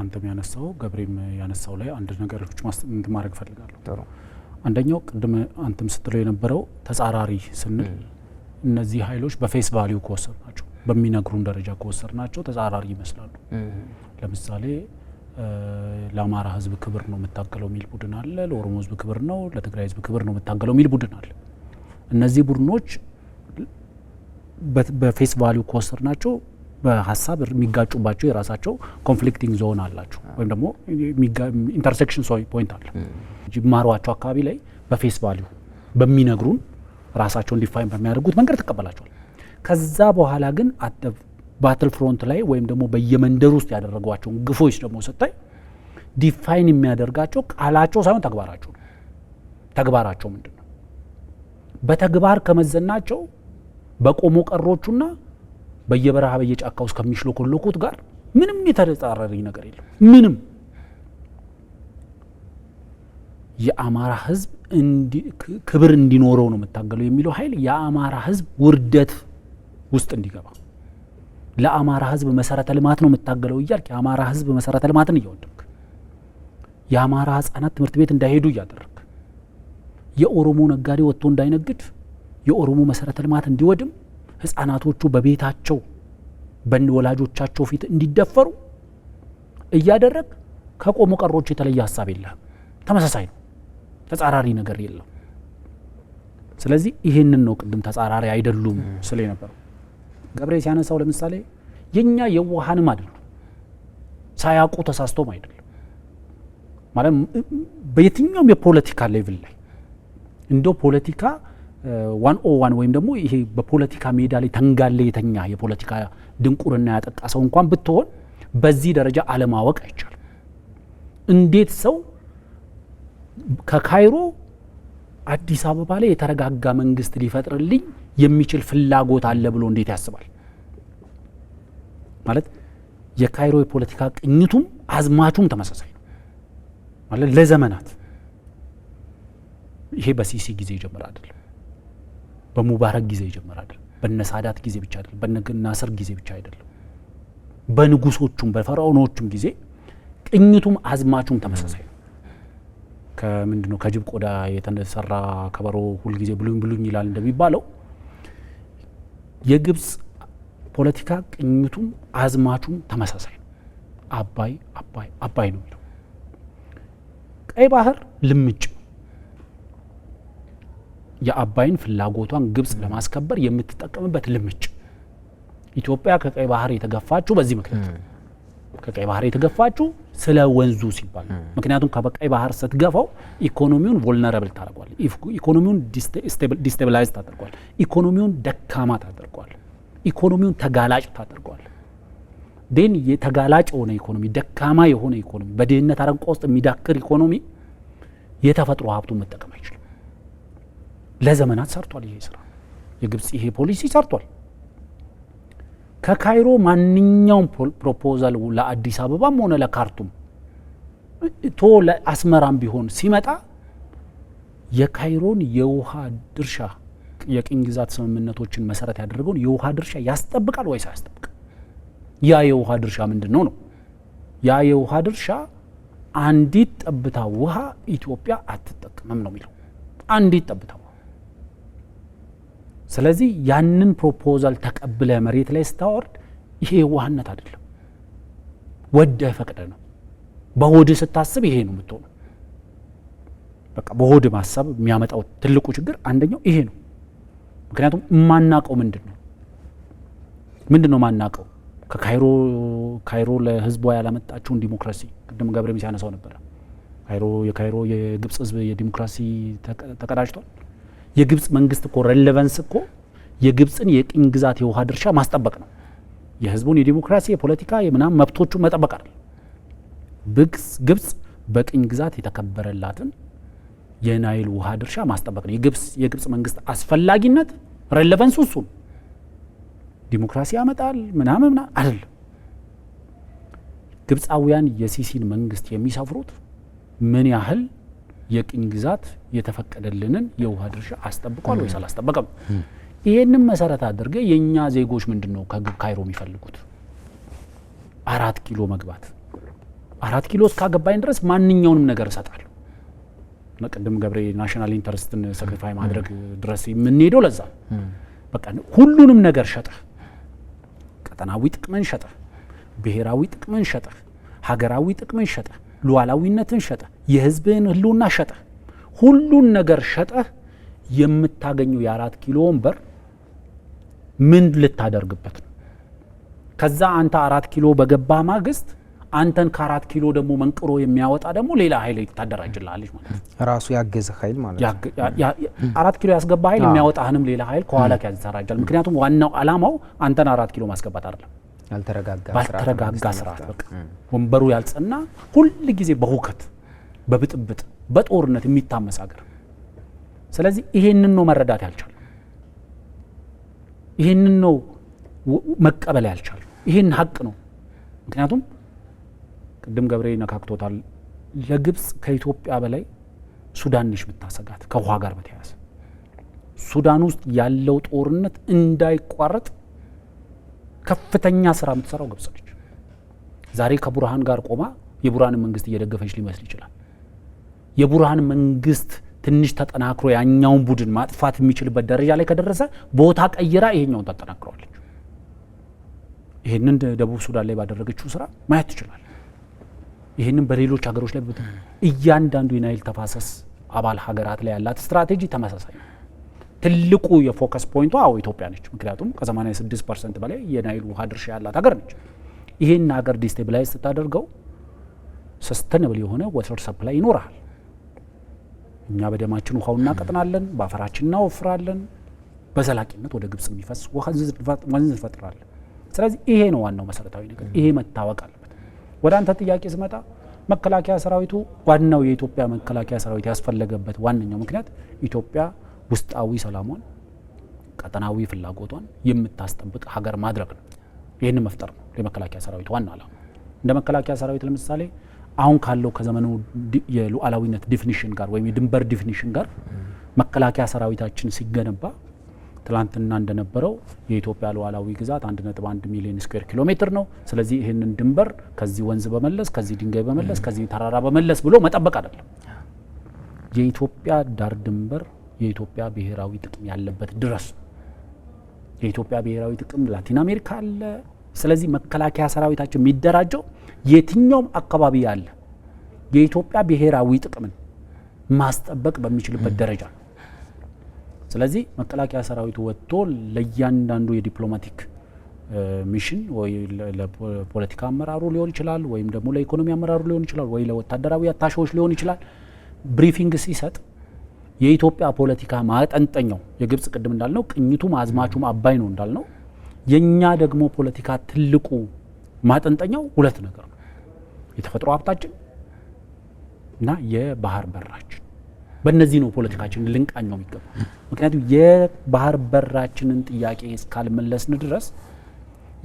አንተም ያነሳው ገብሬም ያነሳው ላይ አንድ ነገሮች ማድረግ ፈልጋለሁ። ጥሩ አንደኛው ቅድም አንተም ስትለው የነበረው ተጻራሪ ስንል እነዚህ ኃይሎች በፌስ ቫልዩ ከወሰድናቸው በሚነግሩን ደረጃ ከወሰድናቸው ተጻራሪ ይመስላሉ። ለምሳሌ ለአማራ ህዝብ ክብር ነው የምታገለው የሚል ቡድን አለ፣ ለኦሮሞ ህዝብ ክብር ነው፣ ለትግራይ ህዝብ ክብር ነው የምታገለው የሚል ቡድን አለ። እነዚህ ቡድኖች በፌስ ቫልዩ ከወሰድናቸው በሀሳብ የሚጋጩባቸው የራሳቸው ኮንፍሊክቲንግ ዞን አላቸው ወይም ደግሞ ኢንተርሴክሽን ፖይንት አለ። ጅማሯቸው አካባቢ ላይ በፌስ ቫልዩ በሚነግሩን ራሳቸውን ዲፋይን በሚያደርጉት መንገድ ተቀበላቸዋል። ከዛ በኋላ ግን ባትል ፍሮንት ላይ ወይም ደግሞ በየመንደር ውስጥ ያደረጓቸውን ግፎች ደግሞ ስታይ ዲፋይን የሚያደርጋቸው ቃላቸው ሳይሆን ተግባራቸው ነው። ተግባራቸው ምንድን ነው? በተግባር ከመዘናቸው በቆሞ ቀሮቹና በየበረሃ በየጫካ ውስጥ ከሚሽሎኮሎኩት ጋር ምንም የተጻረረ ነገር የለም። ምንም የአማራ ህዝብ ክብር እንዲኖረው ነው የምታገለው የሚለው ኃይል የአማራ ህዝብ ውርደት ውስጥ እንዲገባ፣ ለአማራ ህዝብ መሰረተ ልማት ነው የምታገለው እያልክ የአማራ ህዝብ መሰረተ ልማትን እያወደምክ፣ የአማራ ህጻናት ትምህርት ቤት እንዳይሄዱ እያደረግ፣ የኦሮሞ ነጋዴ ወጥቶ እንዳይነግድ፣ የኦሮሞ መሰረተ ልማት እንዲወድም፣ ህጻናቶቹ በቤታቸው በወላጆቻቸው ፊት እንዲደፈሩ እያደረግ ከቆሞ ቀሮች የተለየ ሀሳብ የለህም። ተመሳሳይ ነው፣ ተጻራሪ ነገር የለም። ስለዚህ ይህንን ነው ቅድም ተጻራሪ አይደሉም ስለ ነበረው ገብሬ ሲያነሳው። ለምሳሌ የኛ የዋሃንም አይደሉም፣ ሳያውቁ ተሳስቶም አይደለም። ማለት በየትኛውም የፖለቲካ ሌቭል ላይ እንደው ፖለቲካ 101 ወይም ደግሞ ይሄ በፖለቲካ ሜዳ ላይ ተንጋለ የተኛ የፖለቲካ ድንቁርና ያጠቃ ሰው እንኳን ብትሆን በዚህ ደረጃ አለማወቅ አይቻልም። እንዴት ሰው ከካይሮ አዲስ አበባ ላይ የተረጋጋ መንግስት ሊፈጥርልኝ የሚችል ፍላጎት አለ ብሎ እንዴት ያስባል? ማለት የካይሮ የፖለቲካ ቅኝቱም አዝማቹም ተመሳሳይ ነው ማለት ለዘመናት። ይሄ በሲሲ ጊዜ ይጀምር አይደለም፣ በሙባረክ ጊዜ ይጀምር አይደለም፣ በነሳዳት ጊዜ ብቻ አይደለም፣ በነናስር ጊዜ ብቻ አይደለም፣ በንጉሶቹም በፈርዖኖቹም ጊዜ ቅኝቱም አዝማቹም ተመሳሳይ ነው። ከምንድነው ከጅብ ቆዳ የተሰራ ከበሮ ሁልጊዜ ብሉኝ ብሉኝ ይላል እንደሚባለው የግብጽ ፖለቲካ ቅኝቱም አዝማቹም ተመሳሳይ ነው። አባይ አባይ አባይ ነው የሚለው። ቀይ ባህር ልምጭ የአባይን ፍላጎቷን ግብጽ ለማስከበር የምትጠቀምበት ልምጭ። ኢትዮጵያ ከቀይ ባህር የተገፋችው በዚህ ምክንያት ከቀይ ባህር የተገፋችው ስለ ወንዙ ሲባል፣ ምክንያቱም ከቀይ ባህር ስትገፋው ኢኮኖሚውን ቮልነራብል ታደርጓል፣ ኢኮኖሚውን ዲስቴብላይዝ ታደርጓል፣ ኢኮኖሚውን ደካማ ታደርጓል፣ ኢኮኖሚውን ተጋላጭ ታደርጓል። ዴን የተጋላጭ የሆነ ኢኮኖሚ፣ ደካማ የሆነ ኢኮኖሚ፣ በድህነት አረንቋ ውስጥ የሚዳክር ኢኮኖሚ የተፈጥሮ ሀብቱን መጠቀም አይችልም። ለዘመናት ሰርቷል ይሄ ስራ። የግብጽ ይሄ ፖሊሲ ሰርቷል። ከካይሮ ማንኛውም ፕሮፖዛል ለአዲስ አበባም ሆነ ለካርቱም ቶ ለአስመራም ቢሆን ሲመጣ የካይሮን የውሃ ድርሻ የቅኝ ግዛት ስምምነቶችን መሰረት ያደረገውን የውሃ ድርሻ ያስጠብቃል ወይስ አያስጠብቅም? ያ የውሃ ድርሻ ምንድን ነው? ያ የውሃ ድርሻ አንዲት ጠብታ ውሃ ኢትዮጵያ አትጠቀምም ነው የሚለው፣ አንዲት ጠብታ። ስለዚህ ያንን ፕሮፖዛል ተቀብለ መሬት ላይ ስታወርድ ይሄ የዋህነት አይደለም፣ ወደ ፈቅደ ነው። በሆድ ስታስብ ይሄ ነው የምትሆነው። በቃ በሆድ ማሰብ የሚያመጣው ትልቁ ችግር አንደኛው ይሄ ነው። ምክንያቱም የማናቀው ምንድን ነው ማናቀው? ካይሮ ለህዝቧ ያላመጣችውን ዲሞክራሲ ቅድም ገብረ ሲያነሳው ነበረ። የካይሮ የግብጽ ህዝብ የዲሞክራሲ ተቀዳጅቷል። የግብጽ መንግስት እኮ ሬሌቫንስ እኮ የግብጽን የቅኝ ግዛት የውሃ ድርሻ ማስጠበቅ ነው። የህዝቡን የዲሞክራሲ የፖለቲካ የምናም መብቶቹ መጠበቅ አይደል። ግብጽ በቅኝ ግዛት የተከበረላትን የናይል ውሃ ድርሻ ማስጠበቅ ነው የግብጽ መንግስት አስፈላጊነት። ሬሌቫንስ እሱ ነው። ዲሞክራሲ ያመጣል ምናምን አይደል። ግብጻውያን የሲሲን መንግስት የሚሰፍሩት ምን ያህል የቅኝ ግዛት የተፈቀደልንን የውሃ ድርሻ አስጠብቋል ወይስ አላስጠበቀም? ይሄንን መሰረት አድርገ የኛ ዜጎች ምንድነው ከካይሮ የሚፈልጉት? 4 ኪሎ መግባት። 4 ኪሎ እስካገባኝ ድረስ ማንኛውንም ነገር እሰጣለሁ። ቅድም ገብሬ ናሽናል ኢንተረስትን ሰክሪፋይ ማድረግ ድረስ የምንሄደው ለዛ በቃ ሁሉንም ነገር ሸጠህ፣ ቀጠናዊ ጥቅምን ሸጠህ፣ ብሔራዊ ጥቅምን ሸጠህ፣ ሀገራዊ ጥቅምን ሸጠህ፣ ሉዓላዊነትን ሸጠህ፣ የህዝብህን ህልውና ሸጠህ፣ ሁሉን ነገር ሸጠህ የምታገኘው የ4 ኪሎ ወንበር ምን ልታደርግበት ነው? ከዛ አንተ 4 ኪሎ በገባ ማግስት አንተን ከ4 ኪሎ ደግሞ መንቅሮ የሚያወጣ ደግሞ ሌላ ኃይል ታደራጅልሃለች ማለት ነው። ራሱ ያገዘ ኃይል ማለት ነው። 4 ኪሎ ያስገባ ኃይል የሚያወጣህንም ሌላ ኃይል ከኋላ ያዘራጃል። ምክንያቱም ዋናው ዓላማው አንተን 4 ኪሎ ማስገባት አይደለም። ባልተረጋጋ ስርዓት በቃ ወንበሩ ያልጸና ሁል ጊዜ በሁከት በብጥብጥ በጦርነት የሚታመስ ሀገር። ስለዚህ ይሄንን ነው መረዳት ያልቻለ፣ ይሄንን ነው መቀበል ያልቻለ። ይሄን ሀቅ ነው። ምክንያቱም ቅድም ገብሬ ነካክቶታል። ለግብጽ ከኢትዮጵያ በላይ ሱዳን ነች የምታሰጋት ከውሃ ጋር በተያያዘ። ሱዳን ውስጥ ያለው ጦርነት እንዳይቋረጥ ከፍተኛ ስራ የምትሰራው ግብጽ ነች። ዛሬ ከቡርሃን ጋር ቆማ የቡርሃንን መንግስት እየደገፈች ሊመስል ይችላል። የቡርሃን መንግስት ትንሽ ተጠናክሮ ያኛውን ቡድን ማጥፋት የሚችልበት ደረጃ ላይ ከደረሰ ቦታ ቀይራ ይሄኛውን ታጠናክረዋለች። ይሄንን ደቡብ ሱዳን ላይ ባደረገችው ስራ ማየት ትችላል። ይሄንን በሌሎች ሀገሮች ላይ እያንዳንዱ የናይል ተፋሰስ አባል ሀገራት ላይ ያላት ስትራቴጂ ተመሳሳይ ነው። ትልቁ የፎከስ ፖይንቷ ኢትዮጵያ ነች። ምክንያቱም ከ86% በላይ የናይል ውሃ ድርሻ ያላት ሀገር ነች። ይሄን ሀገር ዲስቴብላይዝ ስታደርገው ሰስተነብል የሆነ ወተር ሰፕላይ ይኖራል። እኛ በደማችን ውሃው እናቀጥናለን፣ በአፈራችን እናወፍራለን፣ በዘላቂነት ወደ ግብጽ የሚፈስ ወንዝ እንፈጥራለን። ስለዚህ ይሄ ነው ዋናው መሰረታዊ ነገር። ይሄ መታወቅ አለበት። ወደ አንተ ጥያቄ ስመጣ መከላከያ ሰራዊቱ ዋናው የኢትዮጵያ መከላከያ ሰራዊት ያስፈለገበት ዋነኛው ምክንያት ኢትዮጵያ ውስጣዊ ሰላሟን፣ ቀጠናዊ ፍላጎቷን የምታስጠብቅ ሀገር ማድረግ ነው። ይህንን መፍጠር ነው የመከላከያ ሰራዊት ዋና ዓላማ። እንደ መከላከያ ሰራዊት ለምሳሌ አሁን ካለው ከዘመኑ የሉዓላዊነት ዲፊኒሽን ጋር ወይም የድንበር ዲፊኒሽን ጋር መከላከያ ሰራዊታችን ሲገነባ ትላንትና እንደነበረው የኢትዮጵያ ሉዓላዊ ግዛት 1.1 ሚሊዮን ስኩዌር ኪሎ ሜትር ነው። ስለዚህ ይህንን ድንበር ከዚህ ወንዝ በመለስ ከዚህ ድንጋይ በመለስ ከዚህ ተራራ በመለስ ብሎ መጠበቅ አይደለም። የኢትዮጵያ ዳር ድንበር የኢትዮጵያ ብሔራዊ ጥቅም ያለበት ድረስ የኢትዮጵያ ብሔራዊ ጥቅም ላቲን አሜሪካ አለ። ስለዚህ መከላከያ ሰራዊታችን የሚደራጀው የትኛውም አካባቢ ያለ የኢትዮጵያ ብሔራዊ ጥቅምን ማስጠበቅ በሚችልበት ደረጃ ነው። ስለዚህ መከላከያ ሰራዊቱ ወጥቶ ለእያንዳንዱ የዲፕሎማቲክ ሚሽን ወይ ለፖለቲካ አመራሩ ሊሆን ይችላል፣ ወይም ደግሞ ለኢኮኖሚ አመራሩ ሊሆን ይችላል፣ ወይ ለወታደራዊ አታሼዎች ሊሆን ይችላል ብሪፊንግ ሲሰጥ የኢትዮጵያ ፖለቲካ ማጠንጠኛው የግብጽ ቅድም እንዳልነው ቅኝቱም አዝማቹም አባይ ነው እንዳልነው፣ የኛ ደግሞ ፖለቲካ ትልቁ ማጠንጠኛው ሁለት ነገር ነው። የተፈጥሮ ሀብታችን እና የባህር በራችን። በእነዚህ ነው ፖለቲካችን ልንቃኘው የሚገባ። ምክንያቱም የባህር በራችንን ጥያቄ እስካልመለስን ድረስ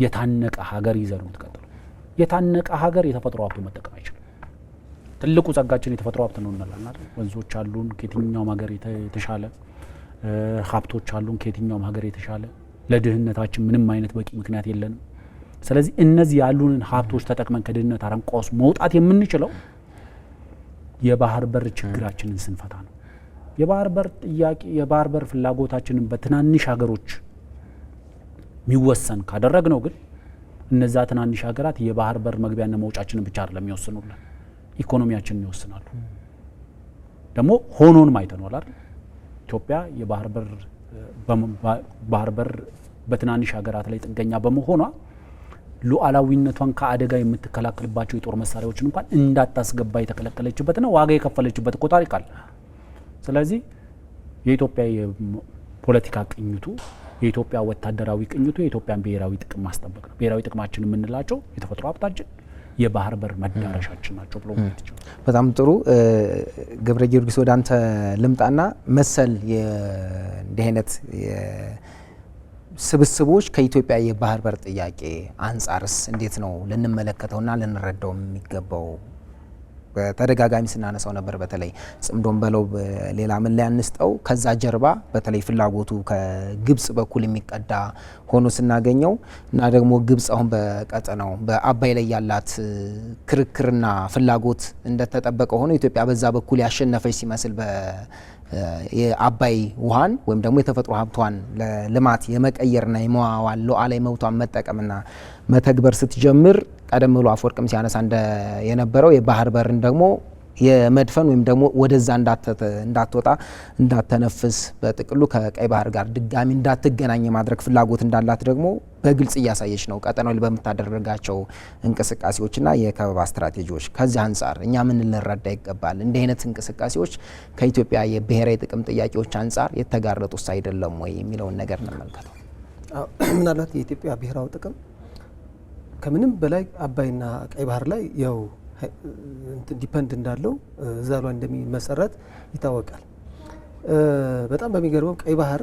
የታነቀ ሀገር ይዘን ነው ተቀጥሎ። የታነቀ ሀገር የተፈጥሮ ሀብቱ መጠቀም አይችልም። ትልቁ ጸጋችን የተፈጥሮ ሀብት ነው እንላለን አይደል? ወንዞች አሉን ከየትኛውም ሀገር የተሻለ፣ ሀብቶች አሉን ከየትኛውም ሀገር የተሻለ። ለድህነታችን ምንም አይነት በቂ ምክንያት የለንም። ስለዚህ እነዚህ ያሉንን ሀብቶች ተጠቅመን ከድህነት አረንቋ ውስጥ መውጣት የምንችለው የባህር በር ችግራችንን ስንፈታ ነው። የባህር በር ጥያቄ የባህር በር ፍላጎታችንን በትናንሽ ሀገሮች የሚወሰን ካደረግነው ግን እነዛ ትናንሽ ሀገራት የባህር በር መግቢያና መውጫችንን ብቻ አይደለም የሚወስኑልን፣ ኢኮኖሚያችንን ይወስናሉ። ደግሞ ሆኖንም አይተናል አይደል? ኢትዮጵያ የባህር በር በትናንሽ ሀገራት ላይ ጥገኛ በመሆኗ ሉዓላዊነቷን ከአደጋ የምትከላከልባቸው የጦር መሳሪያዎችን እንኳን እንዳታስገባ የተከለከለችበት ነው፣ ዋጋ የከፈለችበት እኮ ታሪክ አለ። ስለዚህ የኢትዮጵያ የፖለቲካ ቅኝቱ፣ የኢትዮጵያ ወታደራዊ ቅኝቱ የኢትዮጵያን ብሔራዊ ጥቅም ማስጠበቅ ነው። ብሔራዊ ጥቅማችን የምንላቸው የተፈጥሮ ሀብታችን፣ የባህር በር መዳረሻችን ናቸው ብሎ ማለት ይችላል። በጣም ጥሩ ገብረ ጊዮርጊስ፣ ወደ አንተ ልምጣና መሰል እንዲህ አይነት ስብስቦች ከኢትዮጵያ የባህር በር ጥያቄ አንጻርስ እንዴት ነው ልንመለከተውና ልንረዳው የሚገባው? በተደጋጋሚ ስናነሳው ነበር። በተለይ ጽምዶን በለው ሌላ ምን ላይ አንስጠው፣ ከዛ ጀርባ በተለይ ፍላጎቱ ከግብጽ በኩል የሚቀዳ ሆኖ ስናገኘው እና ደግሞ ግብጽ አሁን በቀጠናው በአባይ ላይ ያላት ክርክርና ፍላጎት እንደተጠበቀ ሆኖ ኢትዮጵያ በዛ በኩል ያሸነፈች ሲመስል የአባይ ውሃን ወይም ደግሞ የተፈጥሮ ሀብቷን ለልማት የመቀየርና የመዋዋል ሉዓላዊ መብቷን መጠቀምና መተግበር ስትጀምር ቀደም ብሎ አፈወርቅም ሲያነሳ የነበረው የባህር በርን ደግሞ የመድፈን ወይም ደግሞ ወደዛ እንዳትወጣ እንዳትተነፍስ፣ በጥቅሉ ከቀይ ባህር ጋር ድጋሚ እንዳትገናኝ የማድረግ ፍላጎት እንዳላት ደግሞ በግልጽ እያሳየች ነው ቀጠናው በምታደርጋቸው እንቅስቃሴዎችና የከበባ ስትራቴጂዎች። ከዚህ አንጻር እኛ ምን ልንረዳ ይገባል? እንዲህ አይነት እንቅስቃሴዎች ከኢትዮጵያ የብሔራዊ ጥቅም ጥያቄዎች አንጻር የተጋረጡስ አይደለም ወይ የሚለውን ነገር እንመልከተው። ምናልባት የኢትዮጵያ ብሔራዊ ጥቅም ከምንም በላይ አባይና ቀይ ባህር ላይ ያው ዲፐንድ እንዳለው እዛ ላይ እንደሚመሰረት ይታወቃል። በጣም በሚገርመው ቀይ ባህር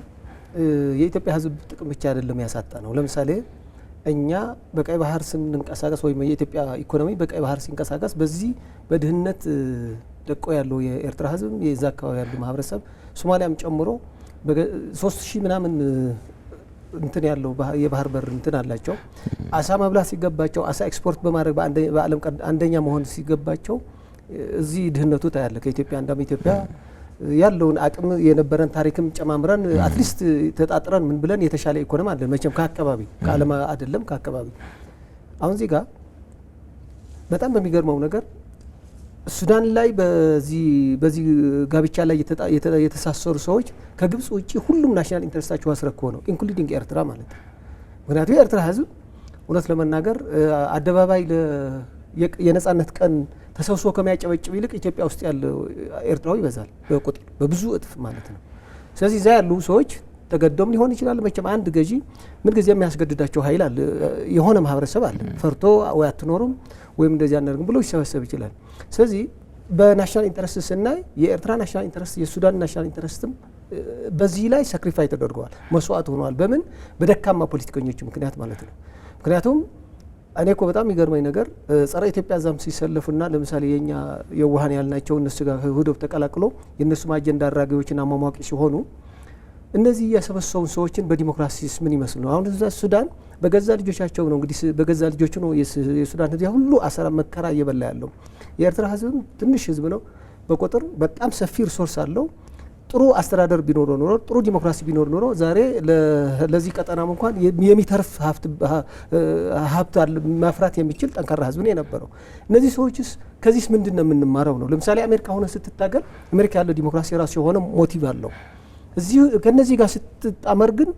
የኢትዮጵያ ሕዝብ ጥቅም ብቻ አይደለም ያሳጣ ነው። ለምሳሌ እኛ በቀይ ባህር ስንንቀሳቀስ ወይም የኢትዮጵያ ኢኮኖሚ በቀይ ባህር ሲንቀሳቀስ በዚህ በድህነት ደቆ ያለው የኤርትራ ሕዝብ የዛ አካባቢ ያለው ማህበረሰብ ሶማሊያም ጨምሮ 3000 ምናምን እንትን ያለው የባህር በር እንትን አላቸው። አሳ መብላት ሲገባቸው አሳ ኤክስፖርት በማድረግ በዓለም አንደኛ መሆን ሲገባቸው እዚህ ድህነቱ ታያለ። ከኢትዮጵያ አንዳም ኢትዮጵያ ያለውን አቅም የነበረን ታሪክም ጨማምረን አትሊስት ተጣጥረን ምን ብለን የተሻለ ኢኮኖሚ አለን መቼም ከአካባቢ ከዓለም አይደለም ከአካባቢ። አሁን እዚህ ጋር በጣም በሚገርመው ነገር ሱዳን ላይ በዚህ ጋብቻ ላይ የተሳሰሩ ሰዎች ከግብጽ ውጪ ሁሉም ናሽናል ኢንተረስታቸው አስረክቦ ነው ኢንክሉዲንግ ኤርትራ ማለት ነው። ምክንያቱም የኤርትራ ህዝብ እውነት ለመናገር አደባባይ የነጻነት ቀን ተሰብስቦ ከሚያጨበጭብ ይልቅ ኢትዮጵያ ውስጥ ያለ ኤርትራዊ ይበዛል በቁጥር በብዙ እጥፍ ማለት ነው። ስለዚህ እዛ ያሉ ሰዎች ተገዶም ሊሆን ይችላል። መቼም አንድ ገዢ ምን ጊዜ የሚያስገድዳቸው ኃይል አለ፣ የሆነ ማህበረሰብ አለ። ፈርቶ ወይ አትኖሩም ወይም እንደዚህ አናደርግም ብሎ ሊሰበሰብ ይችላል። ስለዚህ በናሽናል ኢንተረስት ስናይ የኤርትራ ናሽናል ኢንተረስት የሱዳን ናሽናል ኢንተረስትም በዚህ ላይ ሳክሪፋይ ተደርገዋል፣ መስዋዕት ሆነዋል። በምን በደካማ ፖለቲከኞች ምክንያት ማለት ነው። ምክንያቱም እኔ እኮ በጣም የሚገርመኝ ነገር ጸረ ኢትዮጵያ ዛም ሲሰለፉና ለምሳሌ የኛ የዋሃን ያልናቸው እነሱ ጋር ህዶብ ተቀላቅሎ የእነሱም አጀንዳ አራጋቢዎችና አሟሟቂ ሲሆኑ እነዚህ ያሰበሰቡን ሰዎችን በዲሞክራሲስ ምን ይመስሉ ነው? አሁን እዛ ሱዳን በገዛ ልጆቻቸው ነው እንግዲህ በገዛ ልጆቹ ነው የሱዳን ህዝብ ሁሉ አሰራ መከራ እየበላ ያለው። የኤርትራ ህዝብም ትንሽ ህዝብ ነው በቁጥር በጣም ሰፊ ሪሶርስ አለው። ጥሩ አስተዳደር ቢኖር ኖሮ ጥሩ ዲሞክራሲ ቢኖር ኖሮ ዛሬ ለዚህ ቀጠናም እንኳን የሚተርፍ ሀብት ማፍራት የሚችል ጠንካራ ህዝብ ነው የነበረው። እነዚህ ሰዎችስ ከዚህስ ምንድን ነው የምንማረው ነው? ለምሳሌ አሜሪካ ሆነ ስትታገል አሜሪካ ያለው ዲሞክራሲ የራሱ የሆነ ሞቲቭ አለው። እዚህ ከነዚህ ጋር ስትጣመር ግን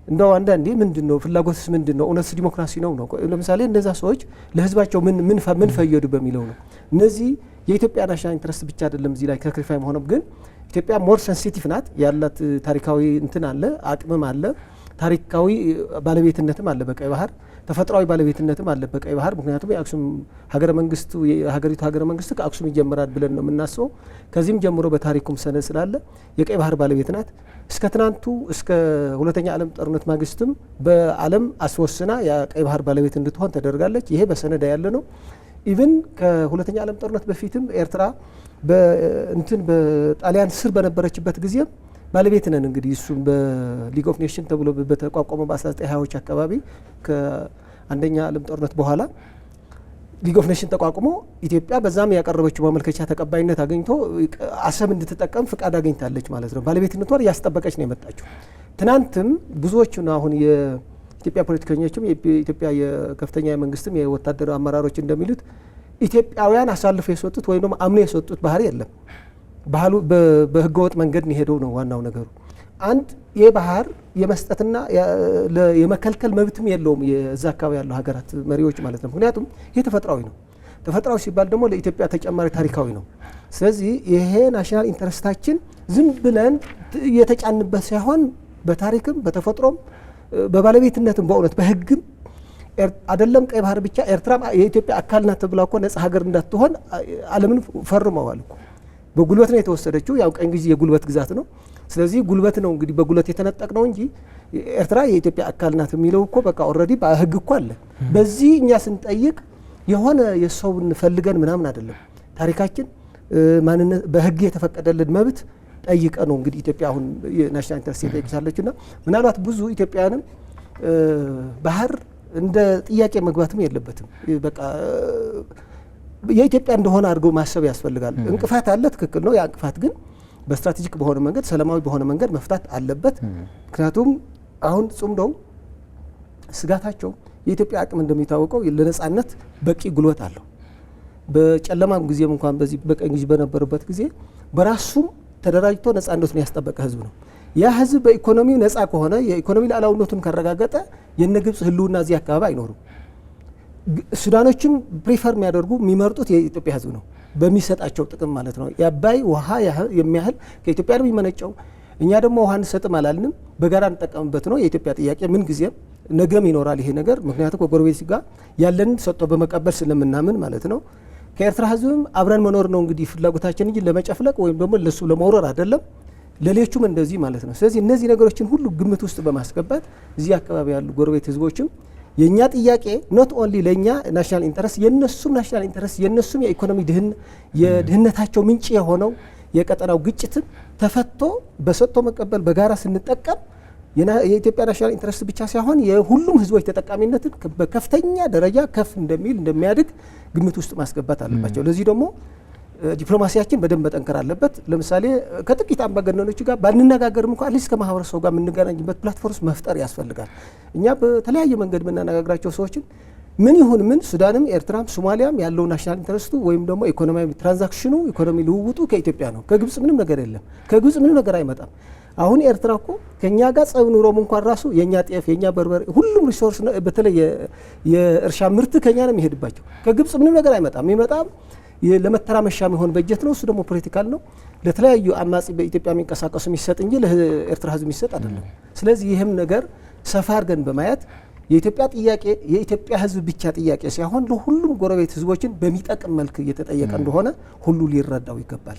እንደው አንዳንዴ ምንድን ነው ፍላጎትስ ምንድን ነው? እውነትስ ዲሞክራሲ ነው ነው? ለምሳሌ እነዛ ሰዎች ለህዝባቸው ምን ፈየዱ በሚለው ነው። እነዚህ የኢትዮጵያ ናሽናል ኢንተረስት ብቻ አይደለም እዚህ ላይ ከክሪፋይ መሆኑም ግን ኢትዮጵያ ሞር ሴንሲቲቭ ናት። ያላት ታሪካዊ እንትን አለ፣ አቅምም አለ፣ ታሪካዊ ባለቤትነትም አለ በቀይ ባህር፣ ተፈጥሯዊ ባለቤትነትም አለ በቀይ ባህር። ምክንያቱም የአክሱም ሀገረ መንግስቱ የሀገሪቱ ሀገረ መንግስት ከአክሱም ይጀምራል ብለን ነው የምናስበው። ከዚህም ጀምሮ በታሪኩም ሰነድ ስላለ የቀይ ባህር ባለቤት ናት። እስከ ትናንቱ እስከ ሁለተኛ ዓለም ጦርነት ማግስትም በዓለም አስወስና የቀይ ባህር ባለቤት እንድትሆን ተደርጋለች። ይሄ በሰነዳ ያለ ነው። ኢቭን ከሁለተኛ ዓለም ጦርነት በፊትም ኤርትራ በጣሊያን ስር በነበረችበት ጊዜም ባለቤት ነን። እንግዲህ እሱም በሊግ ኦፍ ኔሽን ተብሎ በተቋቋመው በ1920ዎች አካባቢ ከአንደኛ ዓለም ጦርነት በኋላ ሊግ ኦፍ ኔሽን ተቋቁሞ ኢትዮጵያ በዛም ያቀረበችው ማመልከቻ ተቀባይነት አግኝቶ አሰብ እንድትጠቀም ፍቃድ አግኝታለች ማለት ነው። ባለቤትነቷን እያስጠበቀች ነው የመጣችው። ትናንትም ብዙዎቹ ነው አሁን የኢትዮጵያ ፖለቲከኞችም የኢትዮጵያ የከፍተኛ የመንግስትም የወታደራዊ አመራሮች እንደሚሉት ኢትዮጵያውያን አሳልፈው የሰጡት ወይም ደግሞ አምኖ የሰጡት ባህር የለም። ባህሉ በህገወጥ መንገድ ነው ነው ዋናው ነገሩ። አንድ የባህር የመስጠትና የመከልከል መብትም የለውም የዛ አካባቢ ያለው ሀገራት መሪዎች ማለት ነው። ምክንያቱም ይሄ ተፈጥሯዊ ነው። ተፈጥሯዊ ሲባል ደግሞ ለኢትዮጵያ ተጨማሪ ታሪካዊ ነው። ስለዚህ ይሄ ናሽናል ኢንተረስታችን ዝም ብለን የተጫንበት ሳይሆን በታሪክም በተፈጥሮም በባለቤትነትም በእውነት በህግም አይደለም ቀይ ባህር ብቻ ኤርትራ የኢትዮጵያ አካል ናት ተብላ እኮ ነጻ ሀገር እንዳትሆን ዓለምን ፈርመዋል እኮ። በጉልበት ነው የተወሰደችው። ያው ቀኝ ጊዜ የጉልበት ግዛት ነው። ስለዚህ ጉልበት ነው እንግዲህ በጉልበት የተነጠቅ ነው እንጂ ኤርትራ የኢትዮጵያ አካል ናት የሚለው እኮ በቃ ኦልሬዲ በህግ እኮ አለ። በዚህ እኛ ስንጠይቅ የሆነ የሰውን ፈልገን ምናምን አይደለም። ታሪካችን ማንነት በህግ የተፈቀደልን መብት ጠይቀ ነው እንግዲህ ኢትዮጵያ አሁን የናሽናል ኢንተረስት የጠይቅሳለችና ምናልባት ብዙ ኢትዮጵያውያንም ባህር እንደ ጥያቄ መግባትም የለበትም። በቃ የኢትዮጵያ እንደሆነ አድርገው ማሰብ ያስፈልጋል። እንቅፋት አለ፣ ትክክል ነው። ያ እንቅፋት ግን በስትራቴጂክ በሆነ መንገድ ሰላማዊ በሆነ መንገድ መፍታት አለበት። ምክንያቱም አሁን ጽምዶው ስጋታቸው የኢትዮጵያ አቅም እንደሚታወቀው ለነጻነት በቂ ጉልበት አለው። በጨለማም ጊዜም እንኳን በዚህ በቀኝ ጊዜ በነበረበት ጊዜ በራሱም ተደራጅቶ ነጻነቱን ያስጠበቀ ህዝብ ነው። ያ ህዝብ በኢኮኖሚው ነፃ ከሆነ የኢኮኖሚ ሉዓላዊነቱን ካረጋገጠ የነ ግብጽ ህልውና እዚህ አካባቢ አይኖሩም። ሱዳኖችም ፕሪፈር የሚያደርጉ የሚመርጡት የኢትዮጵያ ህዝብ ነው በሚሰጣቸው ጥቅም ማለት ነው። የአባይ ውሃ የሚያህል ከኢትዮጵያ ነው የሚመነጨው። እኛ ደግሞ ውሃ እንሰጥም አላልንም፣ በጋራ እንጠቀምበት ነው የኢትዮጵያ ጥያቄ። ምን ጊዜም ነገም ይኖራል ይሄ ነገር፣ ምክንያቱም ከጎረቤት ጋር ያለን ሰጥቶ በመቀበል ስለምናምን ማለት ነው። ከኤርትራ ህዝብም አብረን መኖር ነው እንግዲህ ፍላጎታችን እንጂ ለመጨፍለቅ ወይም ደግሞ ለሱ ለመውረር አይደለም። ለሌሎቹም እንደዚህ ማለት ነው። ስለዚህ እነዚህ ነገሮችን ሁሉ ግምት ውስጥ በማስገባት እዚህ አካባቢ ያሉ ጎረቤት ህዝቦችም የኛ ጥያቄ ኖት ኦንሊ ለኛ ናሽናል ኢንተረስት የነሱም ናሽናል ኢንተረስት የነሱም የኢኮኖሚ የድህነታቸው ምንጭ የሆነው የቀጠናው ግጭትን ተፈቶ በሰጥቶ መቀበል በጋራ ስንጠቀም የኢትዮጵያ ናሽናል ኢንተረስት ብቻ ሳይሆን የሁሉም ህዝቦች ተጠቃሚነትን በከፍተኛ ደረጃ ከፍ እንደሚያድግ ግምት ውስጥ ማስገባት አለባቸው። ለዚህ ደግሞ ዲፕሎማሲያችን በደንብ መጠንከር አለበት። ለምሳሌ ከጥቂት አምባገነኖች ጋር ባንነጋገርም እንኳን አትሊስት ከማህበረሰቡ ጋር የምንገናኝበት ፕላትፎርም መፍጠር ያስፈልጋል። እኛ በተለያየ መንገድ የምናነጋግራቸው ሰዎችን ምን ይሁን ምን ሱዳንም ኤርትራም ሶማሊያም ያለው ናሽናል ኢንተረስቱ ወይም ደግሞ ኢኮኖሚያዊ ትራንዛክሽኑ ኢኮኖሚ ልውውጡ ከኢትዮጵያ ነው። ከግብጽ ምንም ነገር የለም። ከግብጽ ምንም ነገር አይመጣም። አሁን ኤርትራ እኮ ከኛ ጋር ጸብ ኑሮም እንኳን ራሱ የኛ ጤፍ የኛ በርበሬ ሁሉም ሪሶርስ በተለይ የእርሻ ምርት ከኛ ነው የሚሄድባቸው። ከግብጽ ምንም ነገር አይመጣም። የሚመጣም ለመተራመሻ የሚሆን በጀት ነው። እሱ ደግሞ ፖለቲካል ነው። ለተለያዩ አማጺ በኢትዮጵያ የሚንቀሳቀሱ የሚሰጥ እንጂ ለኤርትራ ህዝብ የሚሰጥ አይደለም። ስለዚህ ይህም ነገር ሰፋ አድርገን በማየት የኢትዮጵያ ጥያቄ የኢትዮጵያ ህዝብ ብቻ ጥያቄ ሳይሆን ለሁሉም ጎረቤት ህዝቦችን በሚጠቅም መልክ እየተጠየቀ እንደሆነ ሁሉ ሊረዳው ይገባል።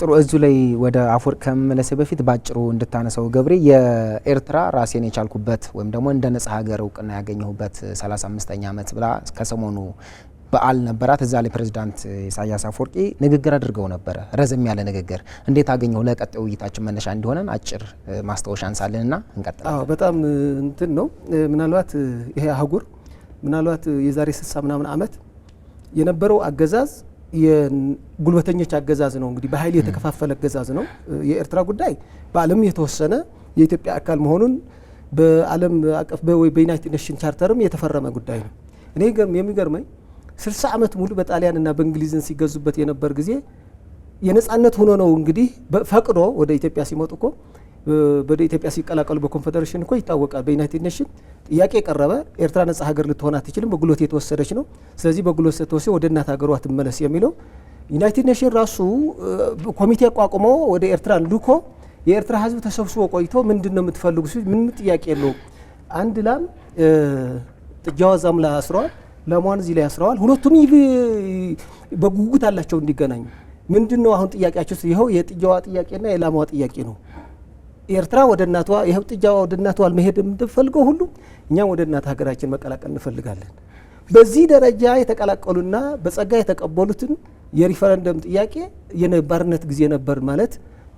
ጥሩ። እዙ ላይ ወደ አፈወርቅ ከመለሴ በፊት ባጭሩ እንድታነሳው ገብሬ የኤርትራ ራሴን የቻልኩበት ወይም ደግሞ እንደ ነጻ ሀገር እውቅና ያገኘሁበት 35ኛ ዓመት ብላ ከሰሞኑ በዓል ነበራት። እዛ ላይ ፕሬዝዳንት ኢሳያስ አፈወርቂ ንግግር አድርገው ነበረ፣ ረዘም ያለ ንግግር። እንዴት አገኘው? ለቀጣዩ ውይይታችን መነሻ እንዲሆነን አጭር ማስታወሻ አንሳልንና እንቀጥላለን። በጣም እንትን ነው። ምናልባት ይሄ አህጉር ምናልባት የዛሬ 60 ምናምን ዓመት የነበረው አገዛዝ የጉልበተኞች አገዛዝ ነው። እንግዲህ በኃይል የተከፋፈለ አገዛዝ ነው። የኤርትራ ጉዳይ በዓለም የተወሰነ የኢትዮጵያ አካል መሆኑን በዓለም አቀፍ በዩናይትድ ኔሽን ቻርተርም የተፈረመ ጉዳይ ነው። እኔ የሚገርመኝ 60 ዓመት ሙሉ በጣሊያንና በእንግሊዝን ሲገዙበት የነበር ጊዜ የነጻነት ሆኖ ነው እንግዲህ ፈቅዶ ወደ ኢትዮጵያ ሲመጡ እኮ ወደ ኢትዮጵያ ሲቀላቀሉ በኮንፌዴሬሽን እኮ ይታወቃል። በዩናይትድ ኔሽን ጥያቄ የቀረበ ኤርትራ ነጻ ሀገር ልትሆን አትችልም፣ በጉልበት የተወሰደች ነው። ስለዚህ በጉልበት ስትወስድ ወደ እናት ሀገሯ ትመለስ የሚለው ዩናይትድ ኔሽን ራሱ ኮሚቴ አቋቁሞ ወደ ኤርትራ ልኮ የኤርትራ ህዝብ ተሰብስቦ ቆይቶ ምንድን ነው የምትፈልጉ ሲል ምን ጥያቄ የለው። አንድ ላም ጥጃዋ ዛም ላይ አስረዋል፣ ላሟን እዚህ ላይ አስረዋል። ሁለቱም በጉጉት አላቸው እንዲገናኙ። ምንድን ነው አሁን ጥያቄያቸው? ይኸው የጥጃዋ ጥያቄና የላሟ ጥያቄ ነው። ኤርትራ ወደ እናቷ ይኸው ጥጃዋ ወደ እናቷ መሄድ የምትፈልገው ሁሉ እኛም ወደ እናት ሀገራችን መቀላቀል እንፈልጋለን። በዚህ ደረጃ የተቀላቀሉና በጸጋ የተቀበሉትን የሪፈረንደም ጥያቄ የባርነት ጊዜ ነበር ማለት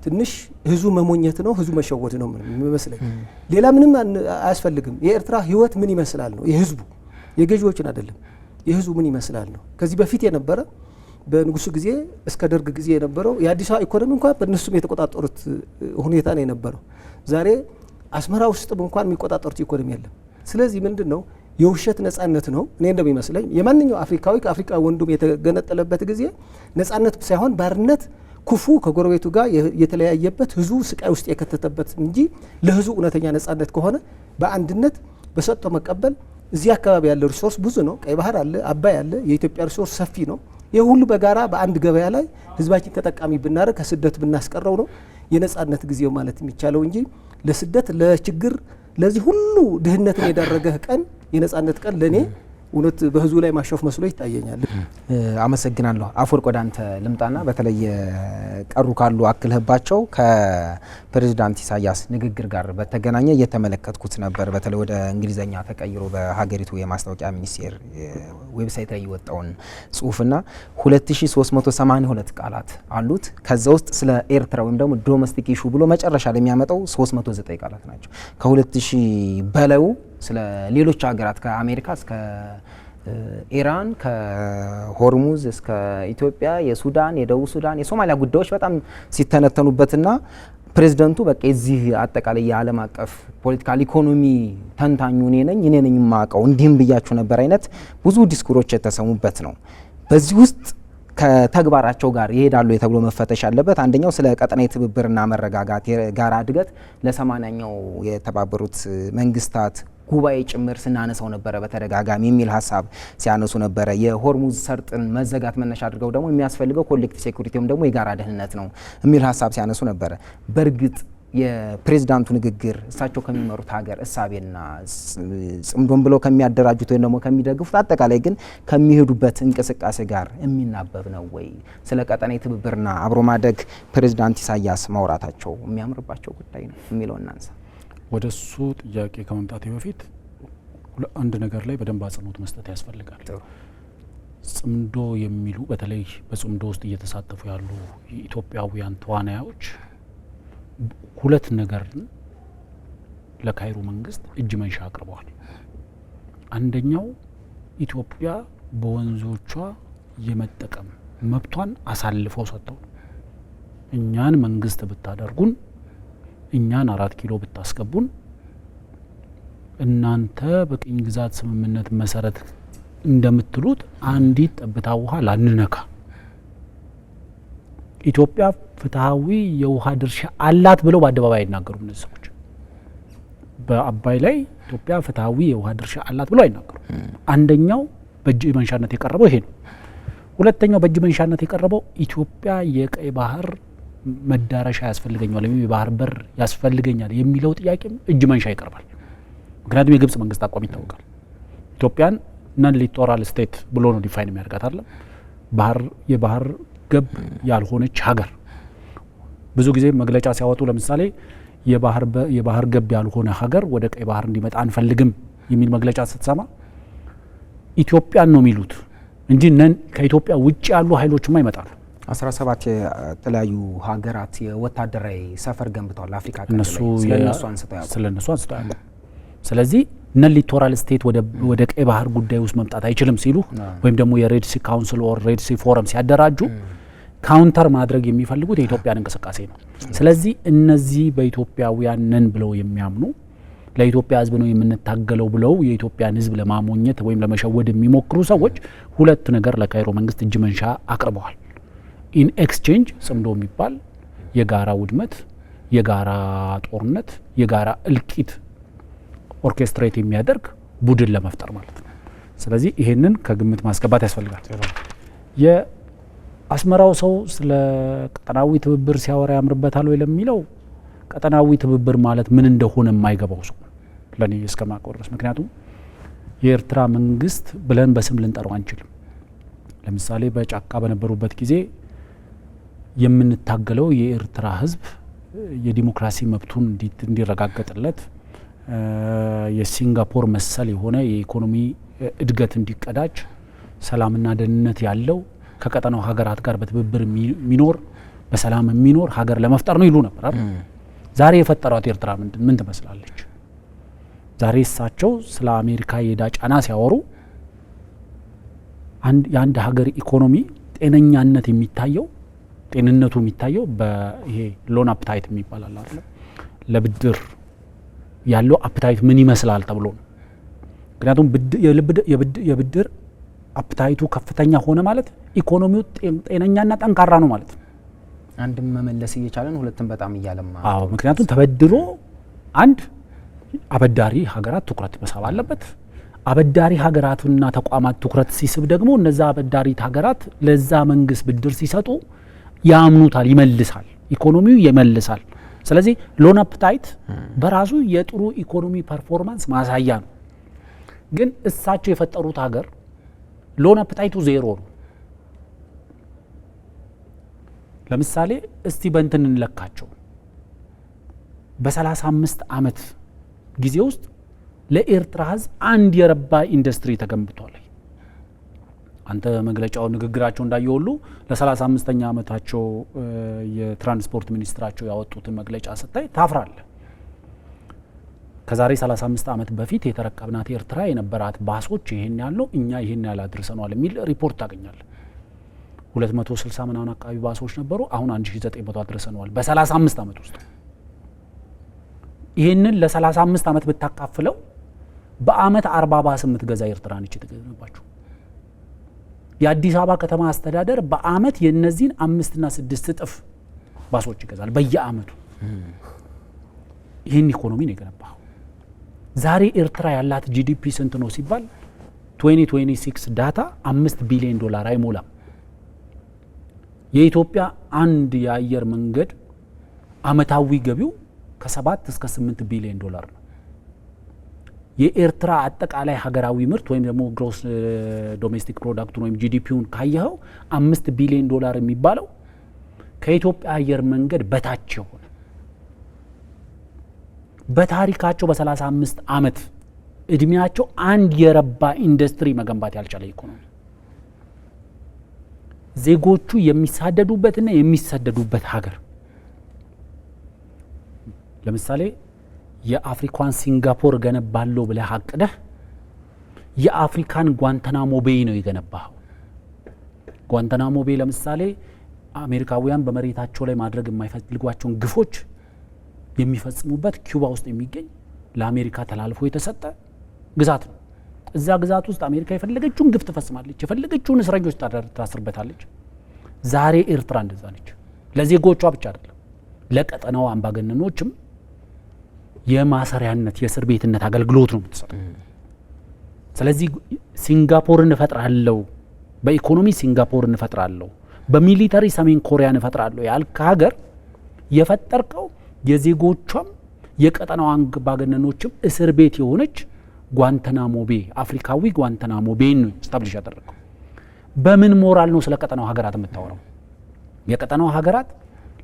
ትንሽ ህዝቡ መሞኘት ነው፣ ህዝቡ መሸወድ ነው የሚመስለኝ። ሌላ ምንም አያስፈልግም። የኤርትራ ህይወት ምን ይመስላል ነው የህዝቡ፣ የገዢዎችን አይደለም። የህዝቡ ምን ይመስላል ነው። ከዚህ በፊት የነበረ በንጉሱ ጊዜ እስከ ደርግ ጊዜ የነበረው የአዲስ አበባ ኢኮኖሚ እንኳን በእነሱም የተቆጣጠሩት ሁኔታ ነው የነበረው። ዛሬ አስመራ ውስጥም እንኳን የሚቆጣጠሩት ኢኮኖሚ የለም። ስለዚህ ምንድን ነው የውሸት ነጻነት ነው። እኔ እንደሚመስለኝ የማንኛው አፍሪካዊ ከአፍሪካ ወንዱም የተገነጠለበት ጊዜ ነጻነት ሳይሆን ባርነት፣ ኩፉ ከጎረቤቱ ጋር የተለያየበት ህዝቡ ስቃይ ውስጥ የከተተበት እንጂ ለህዝቡ እውነተኛ ነጻነት ከሆነ በአንድነት በሰጥቶ መቀበል። እዚህ አካባቢ ያለ ሪሶርስ ብዙ ነው። ቀይ ባህር አለ፣ አባይ አለ። የኢትዮጵያ ሪሶርስ ሰፊ ነው። ይህ ሁሉ በጋራ በአንድ ገበያ ላይ ህዝባችን ተጠቃሚ ብናደርግ ከስደት ብናስቀረው ነው የነጻነት ጊዜው ማለት የሚቻለው እንጂ ለስደት ለችግር ለዚህ ሁሉ ድህነትን የዳረገህ ቀን የነጻነት ቀን ለኔ እውነት በህዝቡ ላይ ማሾፍ መስሎ ይታየኛል። አመሰግናለሁ። አፈወርቅ ወደ አንተ ልምጣና በተለይ ቀሩ ካሉ አክልህባቸው ከፕሬዝዳንት ኢሳያስ ንግግር ጋር በተገናኘ እየተመለከትኩት ነበር። በተለይ ወደ እንግሊዘኛ ተቀይሮ በሀገሪቱ የማስታወቂያ ሚኒስቴር ዌብሳይት ላይ የወጣውን ጽሁፍና 2382 ቃላት አሉት። ከዛ ውስጥ ስለ ኤርትራ ወይም ደግሞ ዶሜስቲክ ኢሹ ብሎ መጨረሻ ላይ የሚያመጣው 309 ቃላት ናቸው። ከ2000 በላዩ ስለ ሌሎች ሀገራት ከአሜሪካ እስከ ኢራን ከሆርሙዝ እስከ ኢትዮጵያ፣ የሱዳን፣ የደቡብ ሱዳን፣ የሶማሊያ ጉዳዮች በጣም ሲተነተኑበትና ፕሬዝዳንቱ በቃ የዚህ አጠቃላይ የዓለም አቀፍ ፖለቲካል ኢኮኖሚ ተንታኙ እኔ ነኝ የማውቀው እንዲህም ብያችሁ ነበር አይነት ብዙ ዲስኩሮች የተሰሙበት ነው። በዚህ ውስጥ ከተግባራቸው ጋር ይሄዳሉ ተብሎ መፈተሽ ያለበት አንደኛው ስለ ቀጠናዊ ትብብርና መረጋጋት የጋራ እድገት ለ80ኛው የተባበሩት መንግስታት ጉባኤ ጭምር ስናነሳው ነበረ በተደጋጋሚ የሚል ሀሳብ ሲያነሱ ነበረ። የሆርሙዝ ሰርጥን መዘጋት መነሻ አድርገው ደግሞ የሚያስፈልገው ኮሌክቲቭ ሴኩሪቲ ወይም ደግሞ የጋራ ደህንነት ነው የሚል ሀሳብ ሲያነሱ ነበረ። በእርግጥ የፕሬዝዳንቱ ንግግር እሳቸው ከሚመሩት ሀገር እሳቤና ጽምዶን ብለው ከሚያደራጁት ወይም ደግሞ ከሚደግፉት አጠቃላይ ግን ከሚሄዱበት እንቅስቃሴ ጋር የሚናበብ ነው ወይ? ስለ ቀጠናዊ ትብብርና አብሮ ማደግ ፕሬዝዳንት ኢሳያስ ማውራታቸው የሚያምርባቸው ጉዳይ ነው የሚለው እናንሳ። ወደ እሱ ጥያቄ ከመምጣቴ በፊት አንድ ነገር ላይ በደንብ አጽንኦት መስጠት ያስፈልጋል። ጽምዶ የሚሉ በተለይ በጽምዶ ውስጥ እየተሳተፉ ያሉ ኢትዮጵያውያን ተዋናዮች ሁለት ነገር ለካይሮ መንግስት እጅ መንሻ አቅርበዋል። አንደኛው ኢትዮጵያ በወንዞቿ የመጠቀም መብቷን አሳልፈው ሰጥተው እኛን መንግስት ብታደርጉን፣ እኛን 4 ኪሎ ብታስገቡን፣ እናንተ በቅኝ ግዛት ስምምነት መሰረት እንደምትሉት አንዲት ጠብታ ውሃ ላንነካ፣ ኢትዮጵያ ፍትሃዊ የውሃ ድርሻ አላት ብለው በአደባባይ አይናገሩም። እነዚህ ሰዎች በአባይ ላይ ኢትዮጵያ ፍትሃዊ የውሃ ድርሻ አላት ብለው አይናገሩም። አንደኛው በእጅ መንሻነት የቀረበው ይሄ ነው። ሁለተኛው በእጅ መንሻነት የቀረበው ኢትዮጵያ የቀይ ባህር መዳረሻ ያስፈልገኛል ወይም የባህር በር ያስፈልገኛል የሚለው ጥያቄም እጅ መንሻ ይቀርባል። ምክንያቱም የግብጽ መንግስት አቋም ይታወቃል። ኢትዮጵያን ነን ሊቶራል ስቴት ብሎ ነው ዲፋይን የሚያደርጋት አይደለም። የባህር ገብ ያልሆነች ሀገር ብዙ ጊዜ መግለጫ ሲያወጡ ለምሳሌ የባህር ገብ ያልሆነ ሀገር ወደ ቀይ ባህር እንዲመጣ አንፈልግም የሚል መግለጫ ስትሰማ ኢትዮጵያን ነው የሚሉት እንጂ ከኢትዮጵያ ውጭ ያሉ ኃይሎችማ ይመጣሉ። 17 የተለያዩ ሀገራት የወታደራዊ ሰፈር ገንብተዋል አፍሪካ ስለነሱ አንስተው ያሉ። ስለዚህ ነን ሊቶራል ስቴት ወደ ቀይ ባህር ጉዳይ ውስጥ መምጣት አይችልም ሲሉ ወይም ደግሞ የሬድ ሲ ካውንስል ኦር ሬድ ሲ ፎረም ሲያደራጁ ካውንተር ማድረግ የሚፈልጉት የኢትዮጵያን እንቅስቃሴ ነው። ስለዚህ እነዚህ በኢትዮጵያውያን ነን ብለው የሚያምኑ ለኢትዮጵያ ሕዝብ ነው የምንታገለው ብለው የኢትዮጵያን ሕዝብ ለማሞኘት ወይም ለመሸወድ የሚሞክሩ ሰዎች ሁለት ነገር ለካይሮ መንግስት እጅ መንሻ አቅርበዋል። ኢን ኤክስቼንጅ ጽምዶ የሚባል የጋራ ውድመት፣ የጋራ ጦርነት፣ የጋራ እልቂት ኦርኬስትሬት የሚያደርግ ቡድን ለመፍጠር ማለት ነው። ስለዚህ ይሄንን ከግምት ማስገባት ያስፈልጋል። የአስመራው ሰው ስለ ቀጠናዊ ትብብር ሲያወራ ያምርበታል ወይ ለሚለው ቀጠናዊ ትብብር ማለት ምን እንደሆነ የማይገባው ሰው ለኔ እስከማውቀው ድረስ። ምክንያቱም የኤርትራ መንግስት ብለን በስም ልንጠራው አንችልም። ለምሳሌ በጫካ በነበሩበት ጊዜ የምንታገለው የኤርትራ ህዝብ የዲሞክራሲ መብቱን እንዲረጋገጥለት የሲንጋፖር መሰል የሆነ የኢኮኖሚ እድገት እንዲቀዳጅ ሰላምና ደህንነት ያለው ከቀጠናው ሀገራት ጋር በትብብር የሚኖር በሰላም የሚኖር ሀገር ለመፍጠር ነው ይሉ ነበር አይደል? ዛሬ የፈጠሯት ኤርትራ ምን ትመስላለች? ዛሬ እሳቸው ስለ አሜሪካ የዕዳ ጫና ሲያወሩ የአንድ ሀገር ኢኮኖሚ ጤነኛነት የሚታየው ጤንነቱ የሚታየው በይሄ ሎን አፕታይት የሚባል አለ አይደል? ለብድር ያለው አፕታይት ምን ይመስላል ተብሎ ነው። ምክንያቱም የብድር አፕታይቱ ከፍተኛ ሆነ ማለት ኢኮኖሚው ጤነኛና ጠንካራ ነው ማለት ነው። አንድም መመለስ እየቻለን ሁለትም በጣም እያለማ። አዎ፣ ምክንያቱም ተበድሮ አንድ አበዳሪ ሀገራት ትኩረት መሳብ አለበት። አበዳሪ ሀገራቱና ተቋማት ትኩረት ሲስብ ደግሞ እነዛ አበዳሪ ሀገራት ለዛ መንግስት ብድር ሲሰጡ ያምኑታል፣ ይመልሳል፣ ኢኮኖሚው ይመልሳል። ስለዚህ ሎን አፕታይት በራሱ የጥሩ ኢኮኖሚ ፐርፎርማንስ ማሳያ ነው። ግን እሳቸው የፈጠሩት ሀገር ሎን አፕታይቱ ዜሮ ነው። ለምሳሌ እስቲ በእንትን እንለካቸው። በ35 ዓመት ጊዜ ውስጥ ለኤርትራ ህዝብ አንድ የረባ ኢንዱስትሪ ተገንብቷል። አንተ መግለጫው ንግግራቸው እንዳየው ሁሉ ለ35ኛ ዓመታቸው የትራንስፖርት ሚኒስትራቸው ያወጡትን መግለጫ ስታይ ታፍራለህ። ከዛሬ 35 ዓመት በፊት የተረከብናት ኤርትራ የነበራት ባሶች ይሄን ያለው እኛ ይሄን ያህል አድርሰናል የሚል ሪፖርት ታገኛለህ። 260 ምናምን አካባቢ ባሶች ነበሩ፣ አሁን 1900 አድርሰናል በ35 ዓመት ውስጥ። ይሄንን ለ35 ዓመት ብታካፍለው በአመት 40 ባስ የምትገዛ ኤርትራ ነች የተገነባቸው። የአዲስ አበባ ከተማ አስተዳደር በአመት የነዚህን 5 እና 6 እጥፍ ባሶች ይገዛል በየአመቱ። ይህን ኢኮኖሚ ነው የገነባው። ዛሬ ኤርትራ ያላት ጂዲፒ ስንት ነው ሲባል 2026 ዳታ $5 ቢሊዮን አይሞላም። የኢትዮጵያ አንድ የአየር መንገድ አመታዊ ገቢው ከ7 እስከ 8 ቢሊዮን ዶላር ነው። የኤርትራ አጠቃላይ ሀገራዊ ምርት ወይም ደግሞ ግሮስ ዶሜስቲክ ፕሮዳክት ወይም ጂዲፒውን ካየኸው $5 ቢሊዮን የሚባለው ከኢትዮጵያ አየር መንገድ በታች የሆነ በታሪካቸው በ35 አመት እድሜያቸው አንድ የረባ ኢንዱስትሪ መገንባት ያልቻለ ኢኮኖሚ ዜጎቹ የሚሳደዱበትና የሚሰደዱበት ሀገር። ለምሳሌ የአፍሪካን ሲንጋፖር ገነባለሁ ብለህ አቅደህ የአፍሪካን ጓንታናሞ ቤይ ነው የገነባው። ጓንታናሞ ቤይ ለምሳሌ አሜሪካውያን በመሬታቸው ላይ ማድረግ የማይፈልጓቸውን ግፎች የሚፈጽሙበት ኪዩባ ውስጥ የሚገኝ ለአሜሪካ ተላልፎ የተሰጠ ግዛት ነው። እዛ ግዛት ውስጥ አሜሪካ የፈለገችውን ግፍ ትፈጽማለች፣ የፈለገችውን እስረኞች ታስርበታለች። ዛሬ ኤርትራ እንደዛ ነች። ለዜጎቿ ብቻ አይደለም፣ ለቀጠናው አምባገነኖችም የማሰሪያነት የእስር ቤትነት አገልግሎት ነው የምትሰጠው። ስለዚህ ሲንጋፖርን እፈጥራለሁ፣ በኢኮኖሚ ሲንጋፖርን እፈጥራለሁ፣ በሚሊተሪ ሰሜን ኮሪያን እፈጥራለሁ ያልክ ሀገር የፈጠርከው የዜጎቿም የቀጠናው አምባገነኖችም እስር ቤት የሆነች ጓንታናሞ ቤይ አፍሪካዊ ጓንታናሞ ቤይ ነው ስታብሊሽ ያደረገው። በምን ሞራል ነው ስለ ቀጠናው ሀገራት የምታወራው? የቀጠናው ሀገራት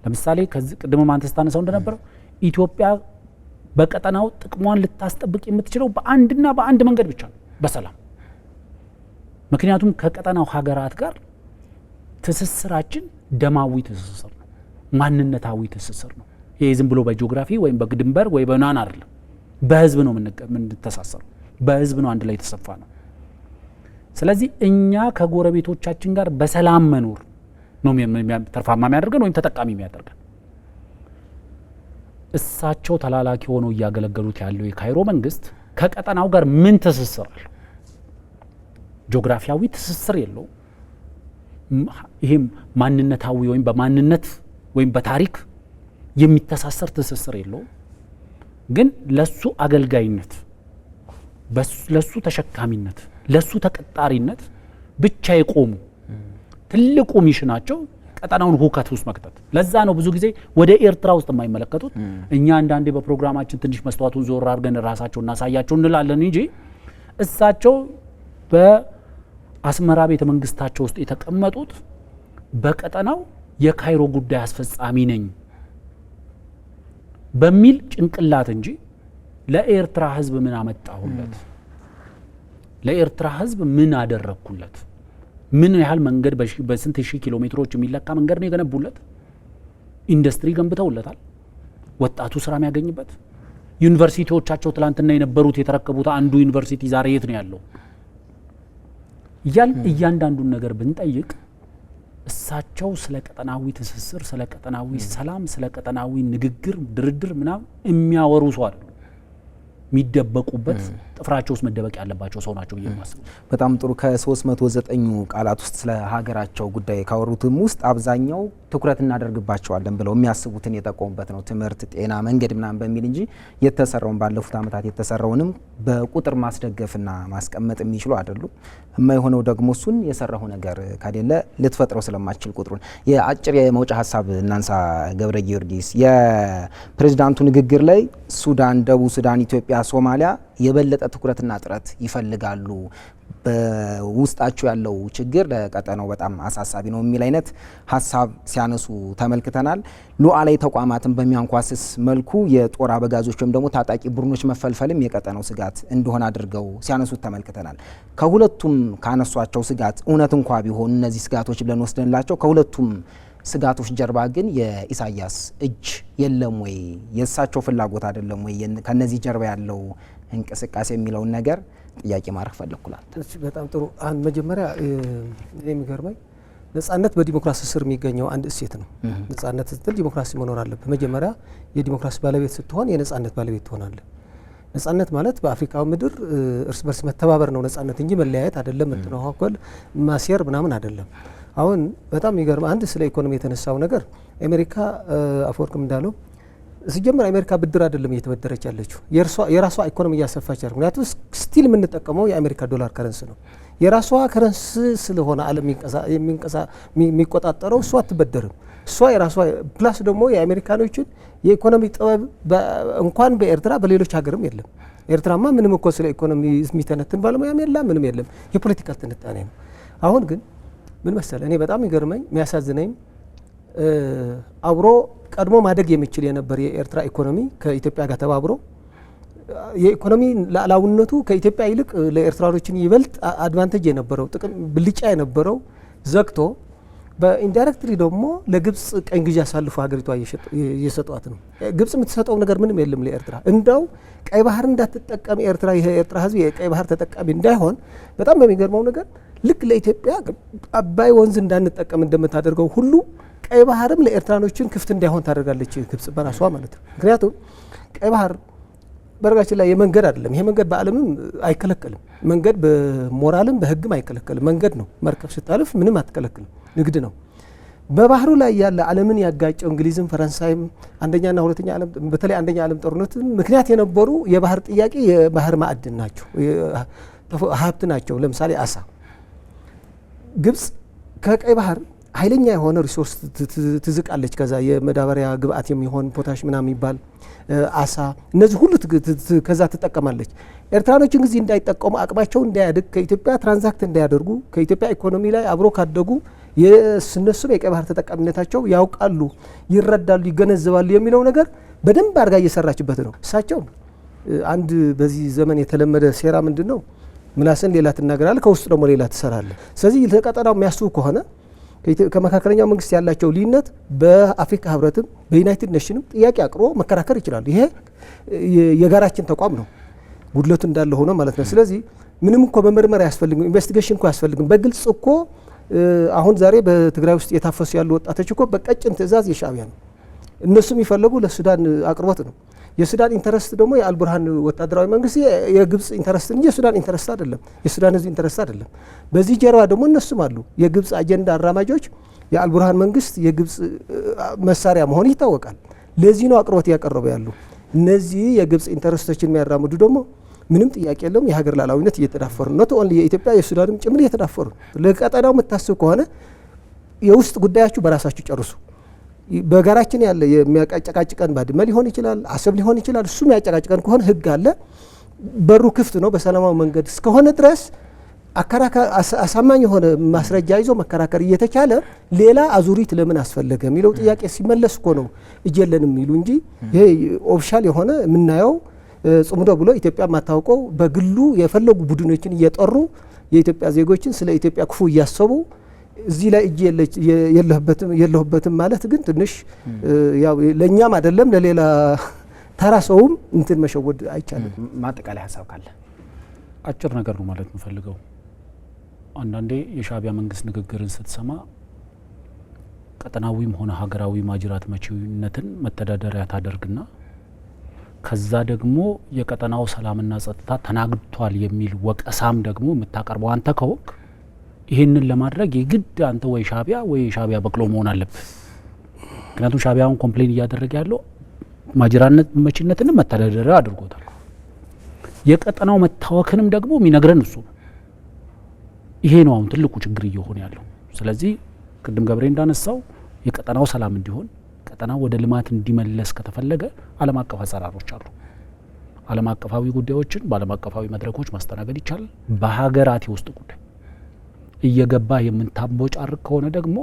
ለምሳሌ ከዚህ ቅድም አንተ ስታነሳው እንደነበረው ኢትዮጵያ በቀጠናው ጥቅሟን ልታስጠብቅ የምትችለው በአንድና በአንድ መንገድ ብቻ ነው፣ በሰላም። ምክንያቱም ከቀጠናው ሀገራት ጋር ትስስራችን ደማዊ ትስስር ነው፣ ማንነታዊ ትስስር ነው። ይሄ ዝም ብሎ በጂኦግራፊ ወይም በድንበር ወይ በናን አይደለም፣ በህዝብ ነው የምንተሳሰረው፣ በህዝብ ነው አንድ ላይ የተሰፋ ነው። ስለዚህ እኛ ከጎረቤቶቻችን ጋር በሰላም መኖር ነው ተርፋማ የሚያደርገን ወይም ተጠቃሚ የሚያደርገን። እሳቸው ተላላኪ ሆነው እያገለገሉት ያለው የካይሮ መንግስት ከቀጠናው ጋር ምን ትስስር አለው? ጂኦግራፊያዊ ትስስር የለው። ይሄም ማንነታዊ ወይም በማንነት ወይም በታሪክ የሚተሳሰር ትስስር የለው። ግን ለሱ አገልጋይነት፣ ለሱ ተሸካሚነት፣ ለሱ ተቀጣሪነት ብቻ የቆሙ ትልቁ ሚሽናቸው ቀጠናውን ሁከት ውስጥ መክተት። ለዛ ነው ብዙ ጊዜ ወደ ኤርትራ ውስጥ የማይመለከቱት። እኛ አንዳንዴ በፕሮግራማችን ትንሽ መስተዋቱን ዞር አድርገን ራሳቸው እናሳያቸው እንላለን እንጂ እሳቸው በአስመራ ቤተ መንግስታቸው ውስጥ የተቀመጡት በቀጠናው የካይሮ ጉዳይ አስፈጻሚ ነኝ በሚል ጭንቅላት እንጂ ለኤርትራ ህዝብ ምን አመጣሁለት፣ ለኤርትራ ህዝብ ምን አደረኩለት፣ ምን ያህል መንገድ በስንት ሺህ ኪሎ ሜትሮች የሚለካ መንገድ ነው የገነቡለት። ኢንዱስትሪ ገንብተውለታል፣ ወጣቱ ስራ የሚያገኝበት። ዩኒቨርሲቲዎቻቸው ትላንትና የነበሩት የተረከቡት አንዱ ዩኒቨርሲቲ ዛሬ የት ነው ያለው? እያንዳንዱን ነገር ብንጠይቅ እሳቸው ስለ ቀጠናዊ ትስስር፣ ስለ ቀጠናዊ ሰላም፣ ስለ ቀጠናዊ ንግግር፣ ድርድር ምናምን የሚያወሩ ሰው አይደሉም። የሚደበቁበት ጥፍራቸው ውስጥ መደበቅ ያለባቸው ሰው ናቸው ብዬ የማስበው። በጣም ጥሩ። ከ309 ቃላት ውስጥ ስለ ሀገራቸው ጉዳይ ካወሩትም ውስጥ አብዛኛው ትኩረት እናደርግባቸዋለን ብለው የሚያስቡትን የጠቆሙበት ነው። ትምህርት፣ ጤና፣ መንገድ ምናምን በሚል እንጂ የተሰራውን ባለፉት ዓመታት የተሰራውንም በቁጥር ማስደገፍና ማስቀመጥ የሚችሉ አይደሉም። የማይሆነው ደግሞ እሱን የሰራው ነገር ከሌለ ልትፈጥረው ስለማችል ቁጥሩን የአጭር የመውጫ ሀሳብ እናንሳ። ገብረ ጊዮርጊስ የፕሬዝዳንቱ ንግግር ላይ ሱዳን፣ ደቡብ ሱዳን፣ ኢትዮጵያ፣ ሶማሊያ የበለጠ ትኩረትና ጥረት ይፈልጋሉ፣ በውስጣቸው ያለው ችግር ለቀጠናው በጣም አሳሳቢ ነው የሚል አይነት ሀሳብ ሲያነሱ ተመልክተናል። ሉዓላዊ ተቋማትን በሚያንኳስስ መልኩ የጦር አበጋዞች ወይም ደግሞ ታጣቂ ቡድኖች መፈልፈልም የቀጠናው ስጋት እንደሆነ አድርገው ሲያነሱት ተመልክተናል። ከሁለቱም ካነሷቸው ስጋት እውነት እንኳ ቢሆኑ እነዚህ ስጋቶች ብለን ወስደንላቸው ከሁለቱም ስጋቶች ጀርባ ግን የኢሳያስ እጅ የለም ወይ? የእሳቸው ፍላጎት አይደለም ወይ? ከነዚህ ጀርባ ያለው እንቅስቃሴ የሚለውን ነገር ጥያቄ ማድረግ ፈለኩላል። በጣም ጥሩ። አንድ መጀመሪያ የሚገርመኝ ነጻነት በዲሞክራሲ ስር የሚገኘው አንድ እሴት ነው። ነጻነት ስትል ዲሞክራሲ መኖር አለበት። መጀመሪያ የዲሞክራሲ ባለቤት ስትሆን የነጻነት ባለቤት ትሆናለህ። ነጻነት ማለት በአፍሪካው ምድር እርስ በርስ መተባበር ነው ነጻነት እንጂ መለያየት አይደለም። መተናኮል ማሴር ምናምን አይደለም። አሁን በጣም ይገርም አንድ ስለ ኢኮኖሚ የተነሳው ነገር አሜሪካ አፈወርቅም እንዳለው ሲጀምር አሜሪካ ብድር አይደለም እየተበደረች ያለችው የራሷ ኢኮኖሚ እያሰፋች ነው። ምክንያቱም ስቲል የምንጠቀመው የአሜሪካ ዶላር ከረንሲ ነው። የራሷ ከረንሲ ስለሆነ ዓለም የሚቆጣጠረው እሷ አትበደርም። እሷ የራሷ ፕላስ ደግሞ የአሜሪካኖችን የኢኮኖሚ ጥበብ እንኳን በኤርትራ በሌሎች ሀገርም የለም። ኤርትራማ ምንም እኮ ስለ ኢኮኖሚ የሚተነትን ባለሙያም የለም ምንም የለም። የፖለቲካ ትንታኔ ነው። አሁን ግን ምን መሰለ እኔ በጣም ይገርመኝ የሚያሳዝነኝ አብሮ ቀድሞ ማደግ የሚችል የነበር የኤርትራ ኢኮኖሚ ከኢትዮጵያ ጋር ተባብሮ የኢኮኖሚ ላላውነቱ ከኢትዮጵያ ይልቅ ለኤርትራኖችን ይበልጥ አድቫንቴጅ የነበረው ጥቅም ብልጫ የነበረው ዘግቶ በኢንዳይሬክትሊ ደግሞ ለግብጽ ቀኝ ግዢ አሳልፎ ሀገሪቷ እየሰጧት ነው። ግብጽ የምትሰጠው ነገር ምንም የለም ለኤርትራ። እንዳው ቀይ ባህር እንዳትጠቀም ኤርትራ የኤርትራ ሕዝብ የቀይ ባህር ተጠቃሚ እንዳይሆን በጣም በሚገርመው ነገር ልክ ለኢትዮጵያ አባይ ወንዝ እንዳንጠቀም እንደምታደርገው ሁሉ ቀይ ባህርም ለኤርትራኖችን ክፍት እንዳይሆን ታደርጋለች ግብጽ በራሷ ማለት ነው። ምክንያቱም ቀይ ባህር በረጋችን ላይ የመንገድ አይደለም። ይሄ መንገድ በዓለምም አይከለከልም። መንገድ በሞራልም በህግም አይከለከልም። መንገድ ነው። መርከብ ስታልፍ ምንም አትከለክልም። ንግድ ነው። በባህሩ ላይ ያለ ዓለምን ያጋጨው እንግሊዝም ፈረንሳይም አንደኛና ሁለተኛ ዓለም በተለይ አንደኛ ዓለም ጦርነት ምክንያት የነበሩ የባህር ጥያቄ የባህር ማዕድን ናቸው፣ ሀብት ናቸው። ለምሳሌ አሳ ግብጽ ከቀይ ባህር ኃይለኛ የሆነ ሪሶርስ ትዝቃለች። ከዛ የመዳበሪያ ግብአት የሚሆን ፖታሽ ምናምን የሚባል አሳ እነዚህ ሁሉ ከዛ ትጠቀማለች። ኤርትራኖችን ጊዜ እንዳይጠቀሙ አቅማቸው እንዳያድግ ከኢትዮጵያ ትራንዛክት እንዳያደርጉ ከኢትዮጵያ ኢኮኖሚ ላይ አብሮ ካደጉ የስነሱም የቀይ ባህር ተጠቃሚነታቸው ያውቃሉ፣ ይረዳሉ፣ ይገነዘባሉ የሚለው ነገር በደንብ አድርጋ እየሰራችበት ነው። እሳቸው አንድ በዚህ ዘመን የተለመደ ሴራ ምንድን ነው? ምላስን ሌላ ትናገራለህ፣ ከውስጥ ደግሞ ሌላ ትሰራለህ። ስለዚህ ለቀጠናው የሚያስቡ ከሆነ ከመካከለኛው መንግስት ያላቸው ልዩነት በአፍሪካ ህብረትም በዩናይትድ ኔሽንም ጥያቄ አቅርቦ መከራከር ይችላሉ። ይሄ የጋራችን ተቋም ነው፣ ጉድለቱ እንዳለ ሆኖ ማለት ነው። ስለዚህ ምንም እኮ መመርመር አያስፈልግም፣ ኢንቨስቲጌሽን እኮ አያስፈልግም። በግልጽ እኮ አሁን ዛሬ በትግራይ ውስጥ የታፈሱ ያሉ ወጣቶች እኮ በቀጭን ትዕዛዝ የሻዕቢያ ነው። እነሱ የሚፈለጉ ለሱዳን አቅርቦት ነው። የሱዳን ኢንተረስት ደግሞ የአልቡርሃን ወታደራዊ መንግስት የግብጽ ኢንተረስት እንጂ የሱዳን ኢንተረስት አይደለም፣ የሱዳን ህዝብ ኢንተረስት አይደለም። በዚህ ጀርባ ደግሞ እነሱም አሉ። የግብጽ አጀንዳ አራማጆች የአልቡርሃን መንግስት የግብጽ መሳሪያ መሆኑ ይታወቃል። ለዚህ ነው አቅርቦት እያቀረበ ያሉ። እነዚህ የግብጽ ኢንተረስቶችን የሚያራምዱ ደግሞ ምንም ጥያቄ የለውም የሀገር ላላዊነት እየተዳፈሩ ነው። ኖት ኦንሊ የኢትዮጵያ የሱዳንም ጭምር እየተዳፈሩ ነው። ለቀጠናው የምታስብ ከሆነ የውስጥ ጉዳያችሁ በራሳችሁ ጨርሱ። በጋራችን ያለ የሚያጨቃጭቀን ባድመ ሊሆን ይችላል፣ አሰብ ሊሆን ይችላል። እሱ የሚያጨቃጭቀን ከሆነ ህግ አለ፣ በሩ ክፍት ነው። በሰላማዊ መንገድ እስከሆነ ድረስ አሳማኝ የሆነ ማስረጃ ይዞ መከራከር እየተቻለ ሌላ አዙሪት ለምን አስፈለገ የሚለው ጥያቄ ሲመለስ እኮ ነው እጀለን የሚሉ እንጂ ይሄ ኦፊሻል የሆነ የምናየው ጽምዶ ብሎ ኢትዮጵያ የማታውቀው በግሉ የፈለጉ ቡድኖችን እየጠሩ የኢትዮጵያ ዜጎችን ስለ ኢትዮጵያ ክፉ እያሰቡ እዚህ ላይ እጅ የለሁበትም ማለት ግን ትንሽ ያው ለኛም አይደለም ለሌላ ተራ ሰውም እንትን መሸወድ አይቻልም። ማጠቃላይ ሀሳብ ካለ አጭር ነገር ነው ማለት የምፈልገው። አንዳንዴ የሻዕቢያ መንግስት ንግግርን ስትሰማ ቀጠናዊም ሆነ ሀገራዊ ማጅራት መቺነትን መተዳደሪያ ታደርግና ከዛ ደግሞ የቀጠናው ሰላምና ጸጥታ ተናግቷል የሚል ወቀሳም ደግሞ የምታቀርበው አንተ ከሆንክ ይህንን ለማድረግ የግድ አንተ ወይ ሻዕቢያ ወይ ሻዕቢያ በቅሎ መሆን አለብህ። ምክንያቱም ሻዕቢያውን ኮምፕሌን እያደረገ ያለው ማጅራነት መቺነትንም መተዳደሪያ አድርጎታል። የቀጠናው መታወክንም ደግሞ የሚነግረን እሱ ነው። ይሄ ነው አሁን ትልቁ ችግር እየሆነ ያለው። ስለዚህ ቅድም ገብሬ እንዳነሳው የቀጠናው ሰላም እንዲሆን ቀጠናው ወደ ልማት እንዲመለስ ከተፈለገ ዓለም አቀፍ አሰራሮች አሉ። ዓለም አቀፋዊ ጉዳዮችን በዓለም አቀፋዊ መድረኮች ማስተናገድ ይቻላል። በሀገራት የውስጥ ጉዳይ እየገባ የምንታቦጫርቅ ከሆነ ደግሞ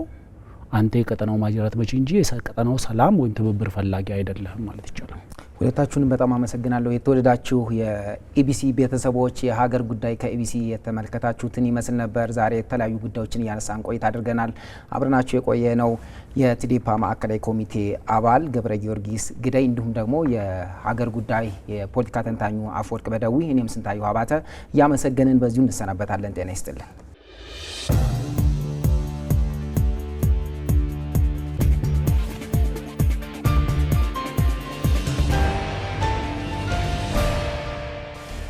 አንተ የቀጠናው ማጅራት መቺ እንጂ የቀጠናው ሰላም ወይም ትብብር ፈላጊ አይደለህም ማለት ይቻላል። ሁለታችሁንም በጣም አመሰግናለሁ። የተወደዳችሁ የኢቢሲ ቤተሰቦች የሀገር ጉዳይ ከኢቢሲ የተመለከታችሁትን ይመስል ነበር። ዛሬ የተለያዩ ጉዳዮችን እያነሳን ቆይታ አድርገናል። አብረናችሁ የቆየ ነው የቲዴፓ ማዕከላዊ ኮሚቴ አባል ገብረ ጊዮርጊስ ግዳይ እንዲሁም ደግሞ የሀገር ጉዳይ የፖለቲካ ተንታኙ አፈወርቅ በደዊ፣ እኔም ስንታየሁ አባተ እያመሰገንን በዚሁ እንሰናበታለን። ጤና ይስጥልን።